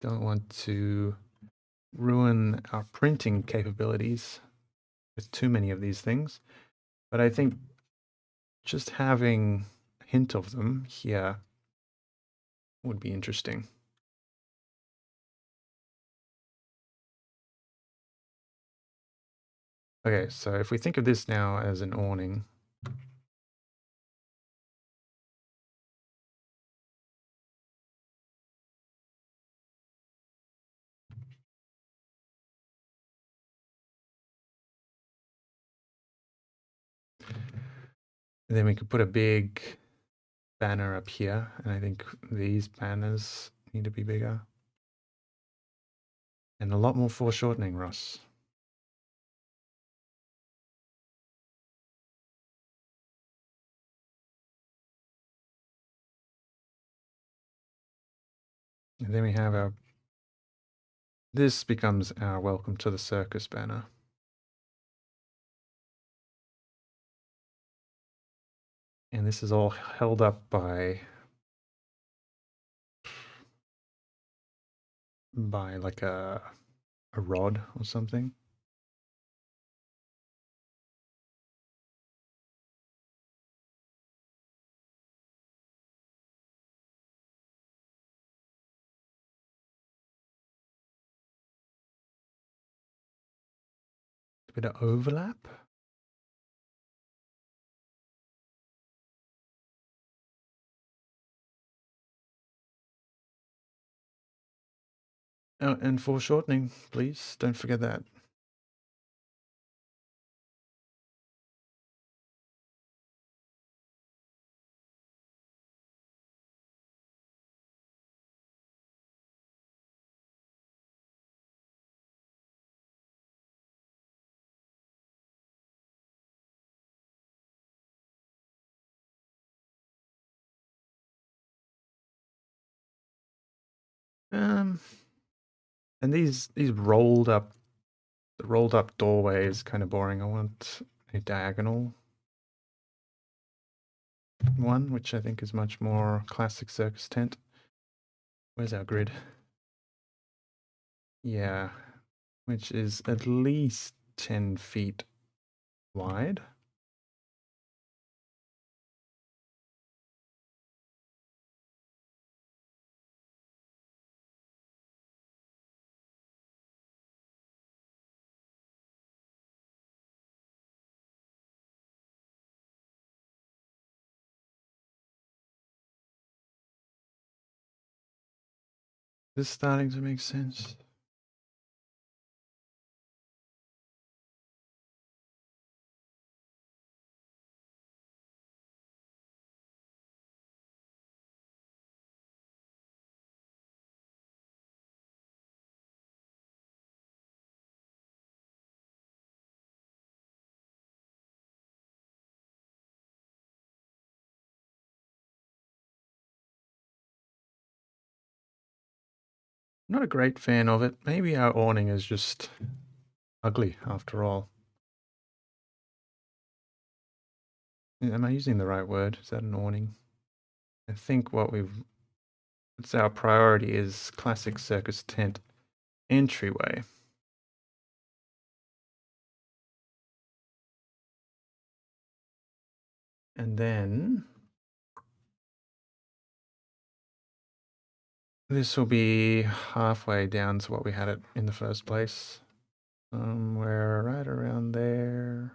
want to ruin our printing capabilities with too many of these things. But I think just having a hint of them here would be interesting. Okay, so if we think of this now as an awning, and then we could put a big banner up here, and I think these banners need to be bigger. And a lot more foreshortening, Ross. And then we have our, this becomes our welcome to the circus banner. And this is all held up by like a rod or something. A bit of overlap. Oh, and foreshortening, please. Don't forget that. And these rolled up, the rolled up doorway is kind of boring. I want a diagonal one, which I think is much more classic circus tent. Where's our grid? Yeah, which is at least 10 feet wide. This is starting to make sense. Not a great fan of it. Maybe our awning is just ugly after all. Am I using the right word? Is that an awning? I think what's our priority is classic circus tent entryway. And then this will be halfway down to what we had it in the first place. Somewhere right around there.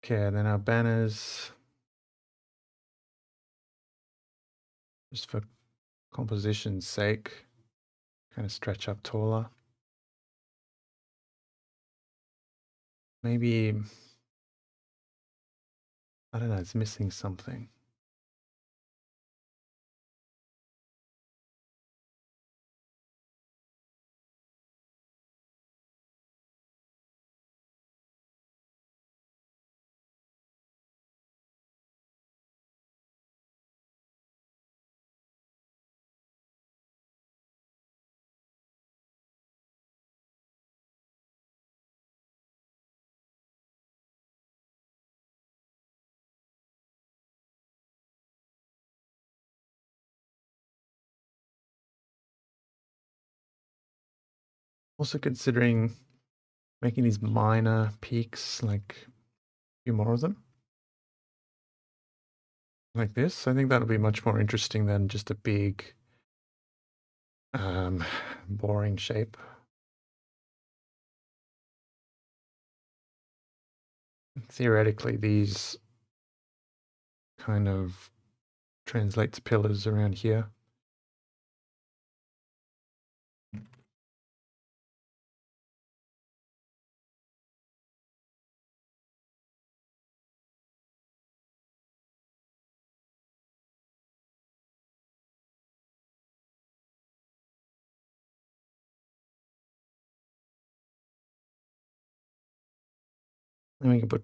Okay, and then our banners, just for composition's sake, kind of stretch up taller. maybe, I don't know, it's missing something. Also considering making these minor peaks, like a few more of them. Like this. I think that'll be much more interesting than just a big, boring shape. Theoretically, these kind of translate to pillars around here. And we can put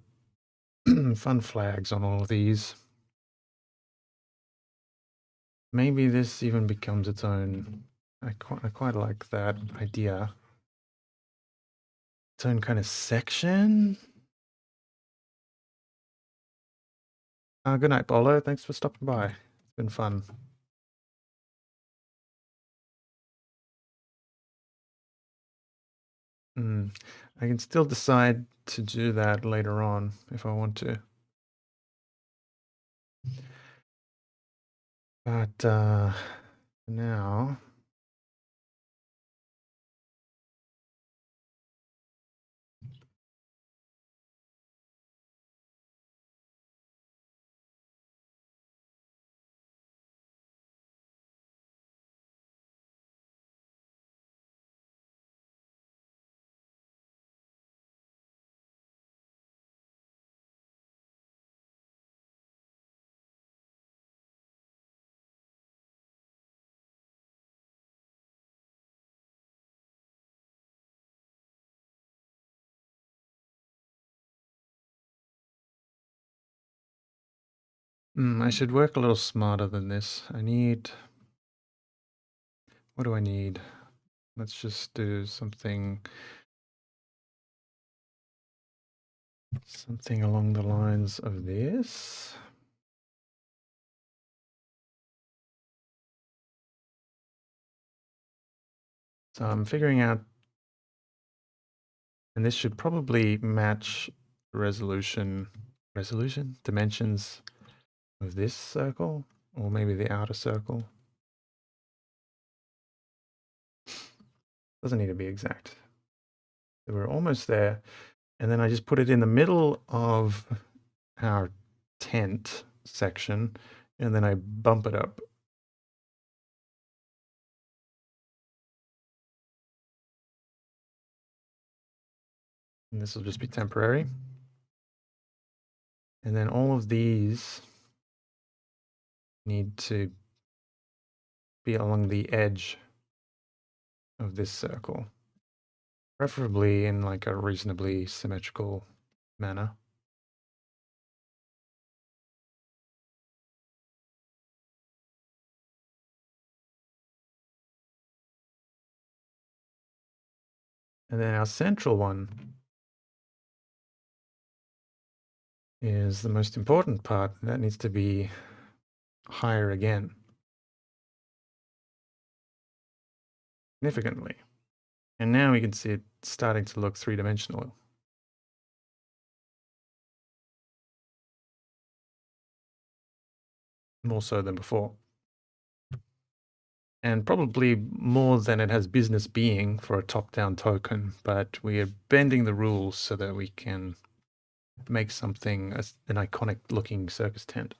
fun flags on all of these. Maybe this even becomes its own. I quite like that idea. Its own kind of section. Good night, Bolo. Thanks for stopping by. It's been fun. I can still decide to do that later on if I want to. But now, I should work a little smarter than this. I need. What do I need? Let's just do something along the lines of this. So I'm figuring out, and this should probably match the dimensions of this circle, or maybe the outer circle. Doesn't need to be exact. So we're almost there. And then I just put it in the middle of our tent section, and then I bump it up. And this will just be temporary. And then all of these need to be along the edge of this circle, preferably in like a reasonably symmetrical manner. And then our central one is the most important part. That needs to be higher again, significantly. And now we can see it starting to look three-dimensional. More so than before. And probably more than it has business being for a top-down token, but we are bending the rules so that we can make something an iconic-looking circus tent.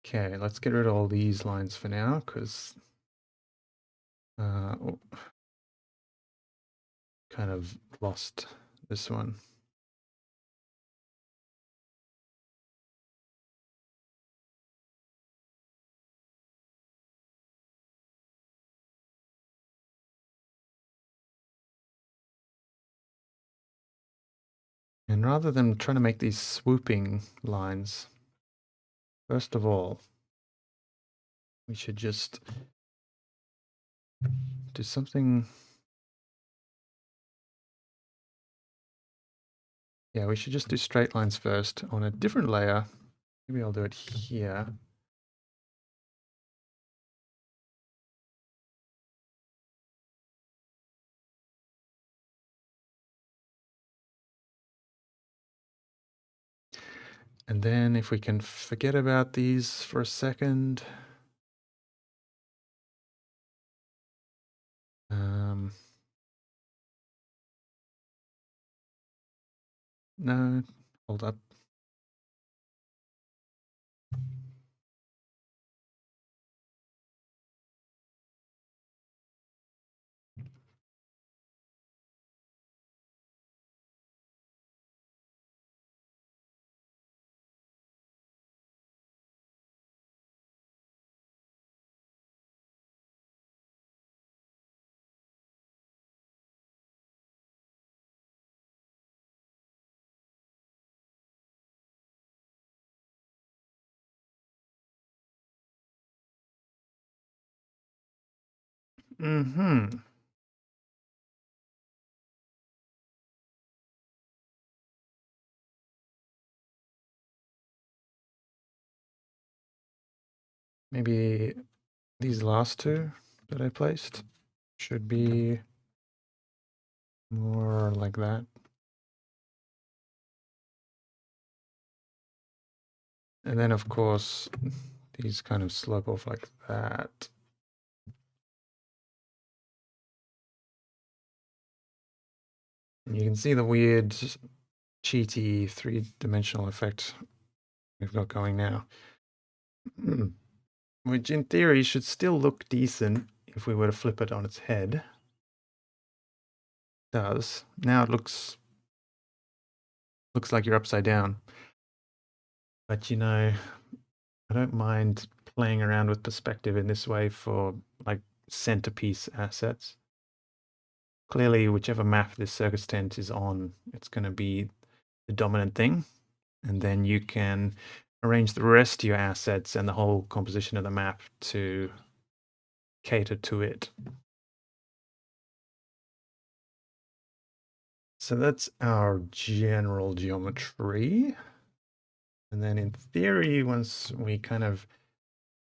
Okay, let's get rid of all these lines for now, because Oh, kind of lost this one. And rather than trying to make these swooping lines, first of all, we should just do something. Yeah, we should just do straight lines first on a different layer. Maybe I'll do it here. And then if we can forget about these for a second. No, hold up. Mm-hmm. Maybe these last two that I placed should be more like that. And then, of course, these kind of slope off like that. And you can see the weird, cheaty three-dimensional effect we've got going now. Which in theory should still look decent if we were to flip it on its head. It does. Now it looks like you're upside down. But you know, I don't mind playing around with perspective in this way for like centerpiece assets. Clearly, whichever map this circus tent is on, it's going to be the dominant thing. And then you can arrange the rest of your assets and the whole composition of the map to cater to it. So that's our general geometry. And then in theory, once we kind of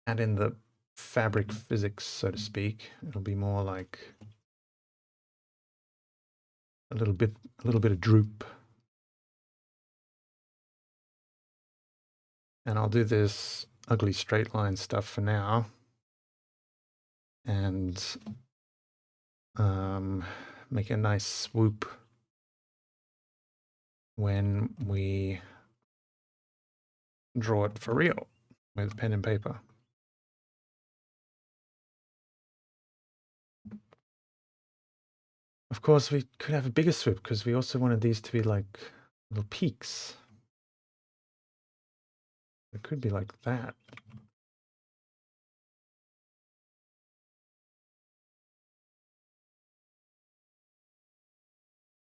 add in the fabric physics, so to speak, it'll be more like a little bit of droop. And I'll do this ugly straight line stuff for now. And make a nice swoop when we draw it for real with pen and paper. Of course, we could have a bigger swoop because we also wanted these to be like little peaks. It could be like that.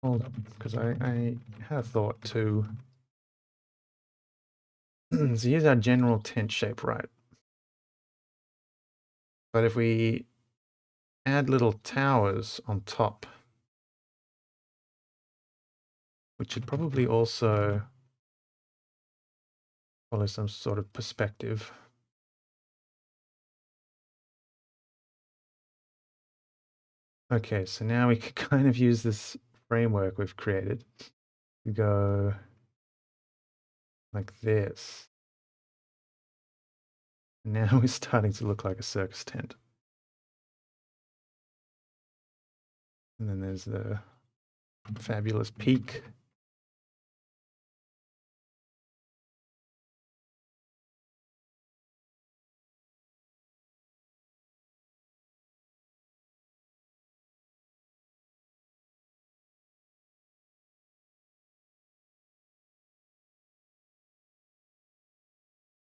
Hold up, because I had a thought too. So here's our general tent shape, right? But if we add little towers on top, which should probably also follow some sort of perspective. Okay, so now we can kind of use this framework we've created to go like this. Now we're starting to look like a circus tent. And then there's the fabulous peak.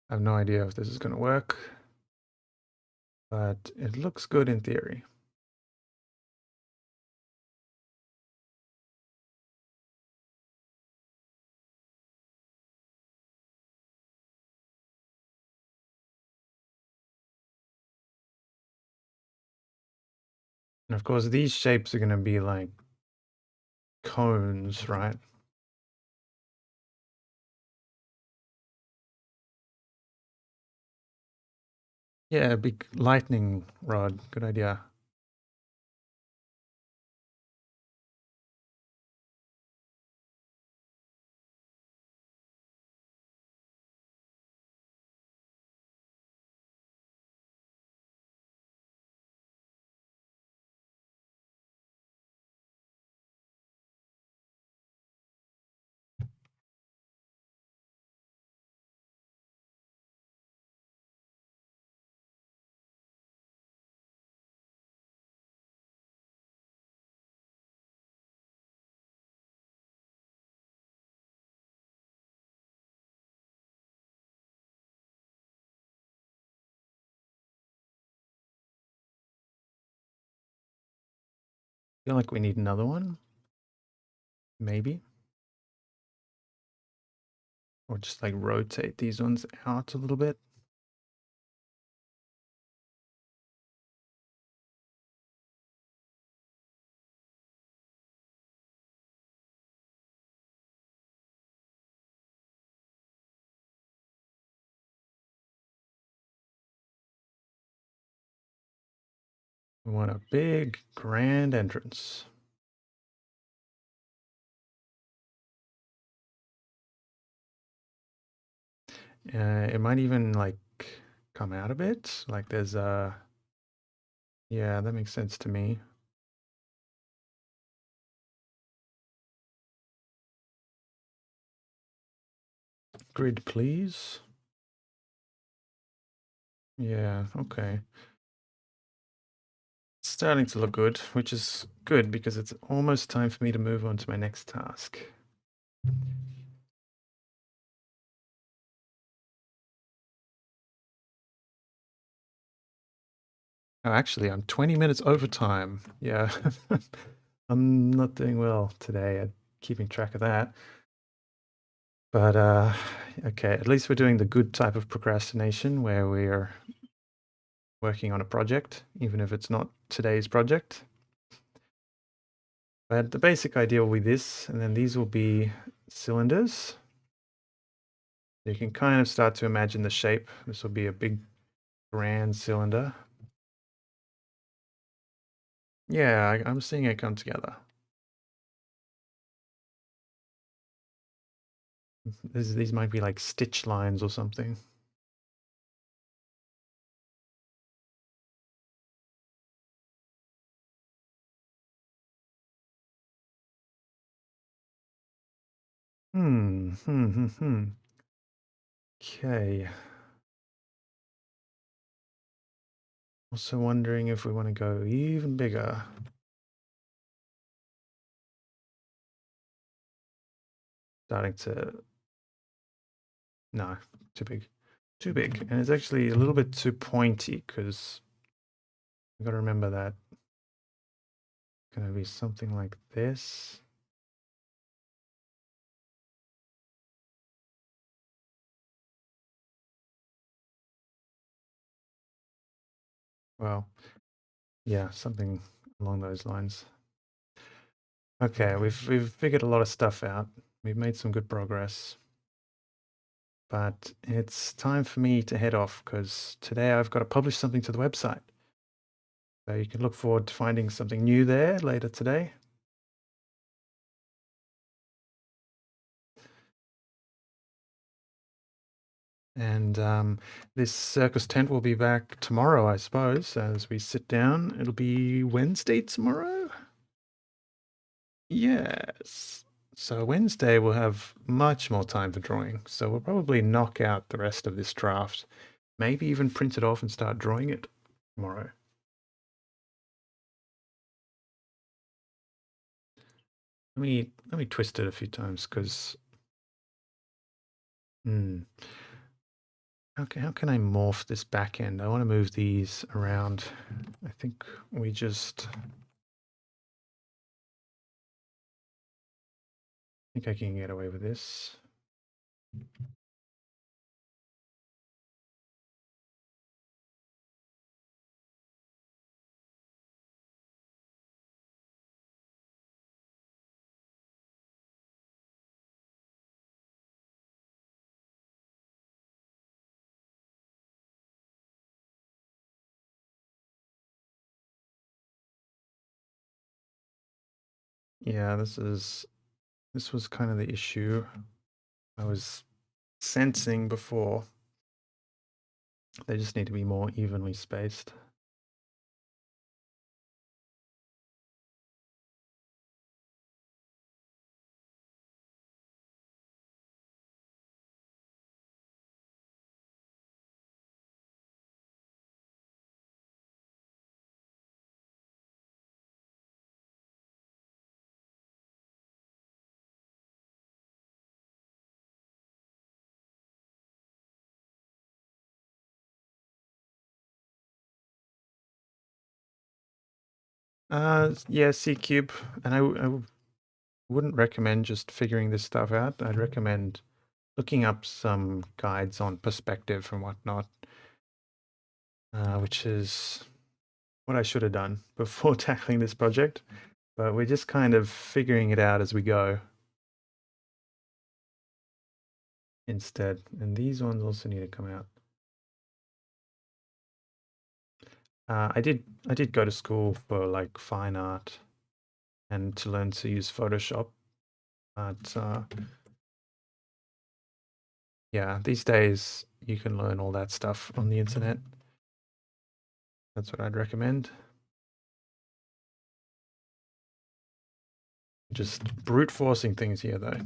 I have no idea if this is going to work, but it looks good in theory. And of course, these shapes are going to be like cones, right? Yeah, a big lightning rod. Good idea. Feel like we need another one, maybe. Or just like rotate these ones out a little bit. We want a big grand entrance. It might even like come out a bit. Like there's a, yeah, that makes sense to me. Grid, please. Yeah, okay. It's starting to look good, which is good because it's almost time for me to move on to my next task. Oh, actually, I'm 20 minutes over time. Yeah, I'm not doing well today at keeping track of that. But okay, at least we're doing the good type of procrastination where we're working on a project, even if it's not today's project. But the basic idea will be this, and then these will be cylinders. You can kind of start to imagine the shape. This will be a big grand cylinder. Yeah, I'm seeing it come together. These might be like stitch lines or something. Okay. Also wondering if we want to go even bigger. Starting to, no, too big. Too big. And it's actually a little bit too pointy because you got to remember that it's going to be something like this. Well, yeah, something along those lines. Okay, we've figured a lot of stuff out. We've made some good progress. But it's time for me to head off because today I've got to publish something to the website. So you can look forward to finding something new there later today. And this circus tent will be back tomorrow, I suppose, as we sit down. It'll be Wednesday tomorrow? Yes. So Wednesday we'll have much more time for drawing. So we'll probably knock out the rest of this draft. Maybe even print it off and start drawing it tomorrow. Let me twist it a few times because how can I morph this back end? I want to move these around. I think we just... I think I can get away with this. Yeah, this was kind of the issue I was sensing before. They just need to be more evenly spaced. Yeah, C-Cube, and I wouldn't recommend just figuring this stuff out. I'd recommend looking up some guides on perspective and whatnot, which is what I should have done before tackling this project, but we're just kind of figuring it out as we go instead. And these ones also need to come out. I did go to school for like fine art and to learn to use Photoshop, but yeah, these days you can learn all that stuff on the internet. That's what I'd recommend. Just brute forcing things here though.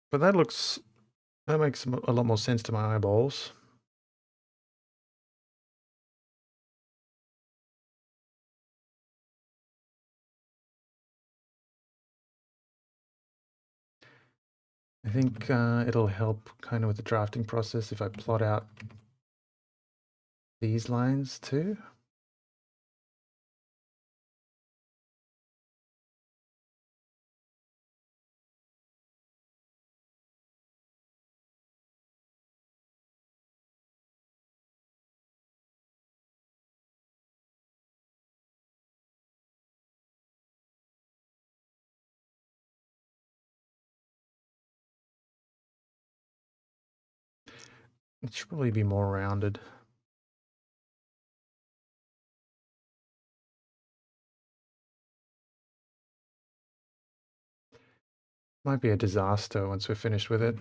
But that makes a lot more sense to my eyeballs. I think it'll help kind of with the drafting process if I plot out these lines too. It should probably be more rounded. Might be a disaster once we're finished with it.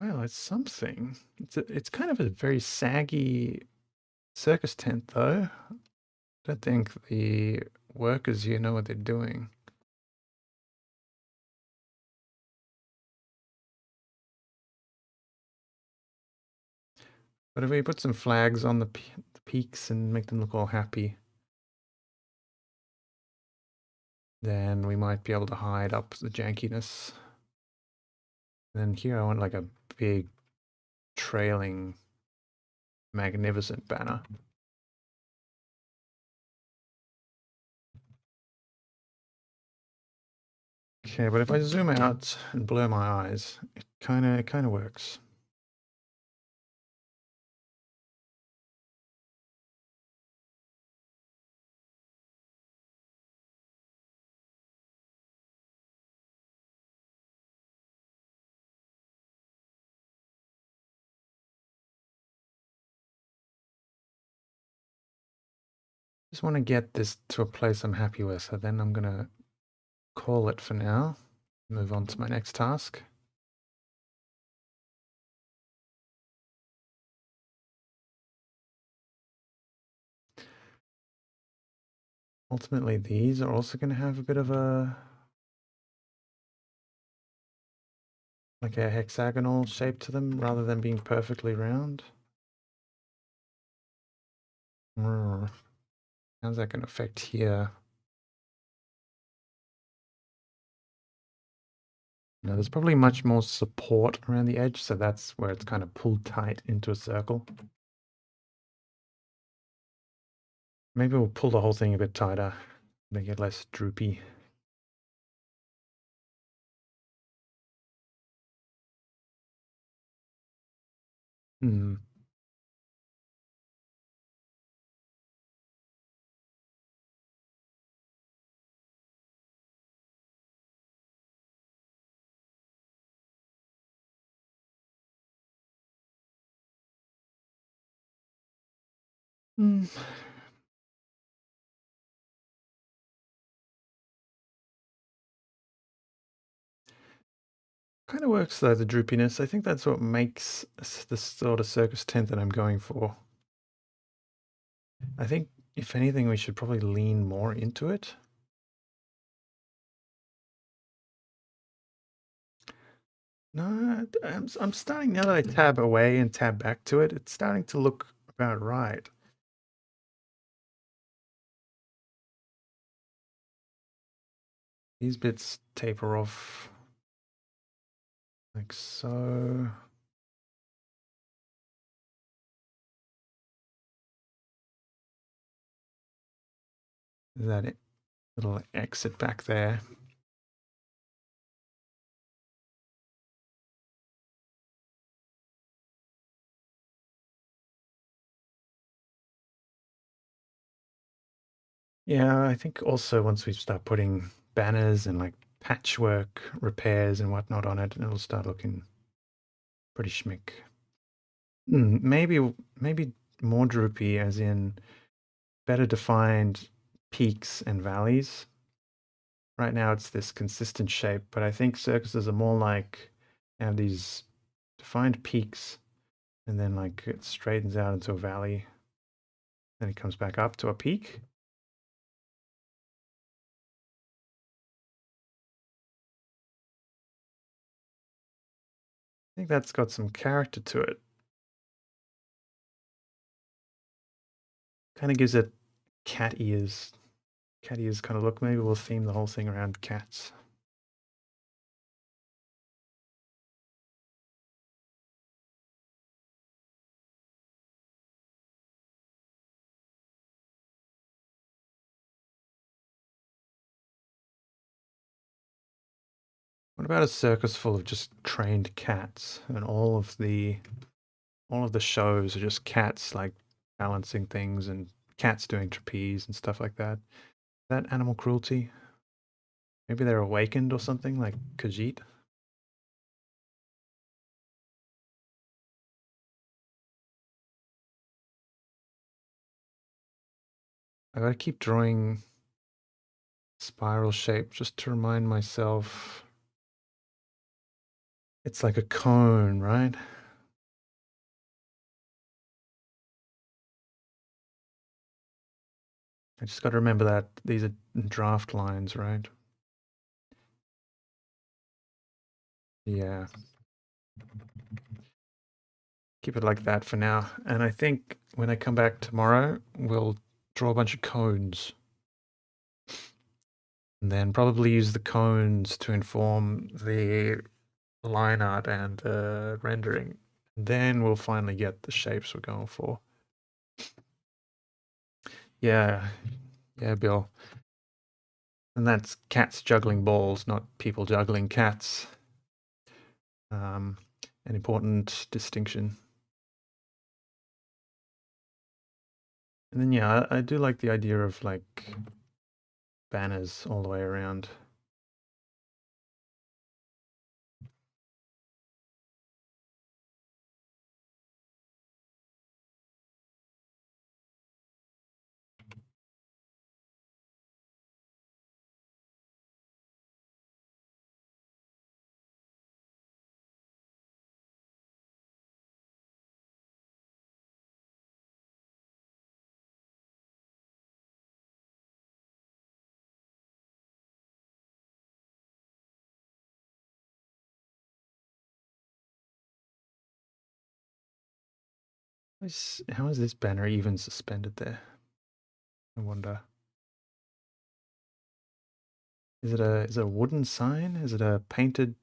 Well, it's something. It's kind of a very saggy circus tent, though. I don't think the workers here know what they're doing. But if we put some flags on the peaks and make them look all happy, then we might be able to hide up the jankiness. And then here I want like a big trailing magnificent banner. Okay, but if I zoom out and blur my eyes, it kind of works. Just want to get this to a place I'm happy with, so then I'm gonna call it for now. Move on to my next task. Ultimately, these are also going to have a bit of like a hexagonal shape to them rather than being perfectly round. How's that going to affect here? No, there's probably much more support around the edge, so that's where it's kind of pulled tight into a circle. Maybe we'll pull the whole thing a bit tighter, make it less droopy. Hmm. Mm. Kind of works though, the droopiness. I think that's what makes the sort of circus tent that I'm going for. I think, if anything, we should probably lean more into it. No, I'm starting, now that I tab away and tab back to it, it's starting to look about right. These bits taper off like so. Is that it? Little exit back there. Yeah, I think also once we start putting banners and like patchwork repairs and whatnot on it, it'll start looking pretty schmick. Maybe more droopy, as in better defined peaks and valleys. Right now it's this consistent shape, but I think circuses are more like have these defined peaks and then like it straightens out into a valley, then it comes back up to a peak. I think that's got some character to it. Kind of gives it cat ears. Cat ears kind of look. Maybe we'll theme the whole thing around cats. What about a circus full of just trained cats and all of the shows are just cats like balancing things and cats doing trapeze and stuff like that? Is that animal cruelty? Maybe they're awakened or something like Khajiit? I gotta keep drawing spiral shape just to remind myself it's like a cone, right? I just gotta remember that these are draft lines, right? Yeah. Keep it like that for now. And I think when I come back tomorrow, we'll draw a bunch of cones. And then probably use the cones to inform the line art and rendering. Then we'll finally get the shapes we're going for. Yeah, yeah, Bill. And that's cats juggling balls, not people juggling cats. An important distinction. And then, yeah, I do like the idea of like banners all the way around. How is this banner even suspended there? I wonder. Is it a wooden sign? Is it a painted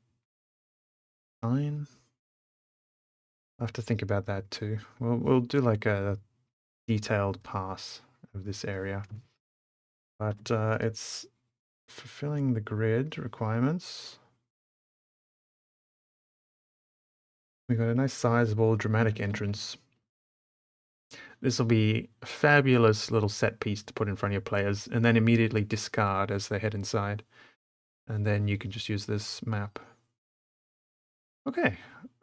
sign? I'll have to think about that too. We'll do like a detailed pass of this area. But it's fulfilling the grid requirements. We've got a nice sizable dramatic entrance. This will be a fabulous little set piece to put in front of your players and then immediately discard as they head inside. And then you can just use this map. Okay,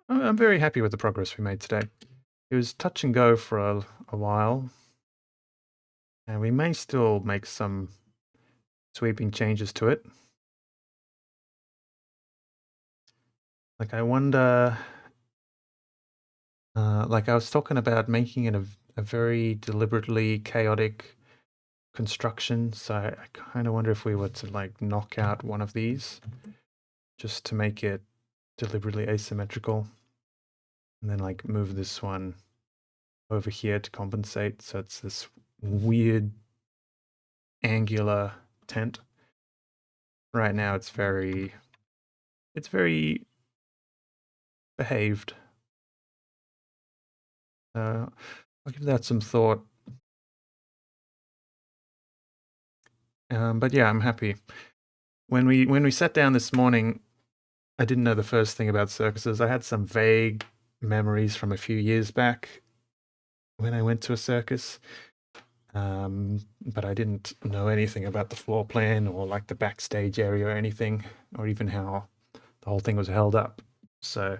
I'm very happy with the progress we made today. It was touch and go for a while. And we may still make some sweeping changes to it. Like I wonder, like I was talking about making it a very deliberately chaotic construction. So I kind of wonder if we were to like knock out one of these just to make it deliberately asymmetrical. And then like move this one over here to compensate. So it's this weird angular tent. Right now it's very behaved. I'll give that some thought. But yeah, I'm happy. When we sat down this morning, I didn't know the first thing about circuses. I had some vague memories from a few years back when I went to a circus. But I didn't know anything about the floor plan or like the backstage area or anything, or even how the whole thing was held up. So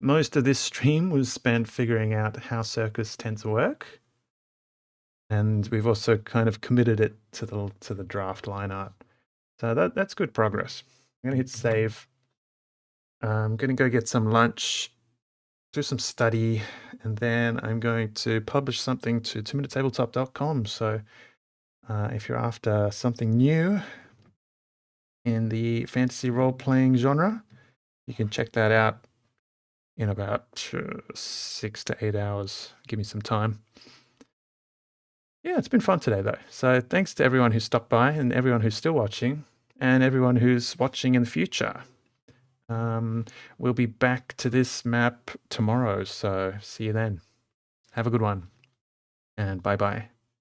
most of this stream was spent figuring out how circus tents work. And we've also kind of committed it to the draft line art. So that's good progress. I'm gonna hit save. I'm gonna go get some lunch, do some study, and then I'm going to publish something to 2minutetabletop.com. So if you're after something new in the fantasy role-playing genre, you can check that out in about 6 to 8 hours. Give me some time. Yeah, it's been fun today, though. So thanks to everyone who stopped by and everyone who's still watching and everyone who's watching in the future. We'll be back to this map tomorrow, so see you then. Have a good one, and bye-bye.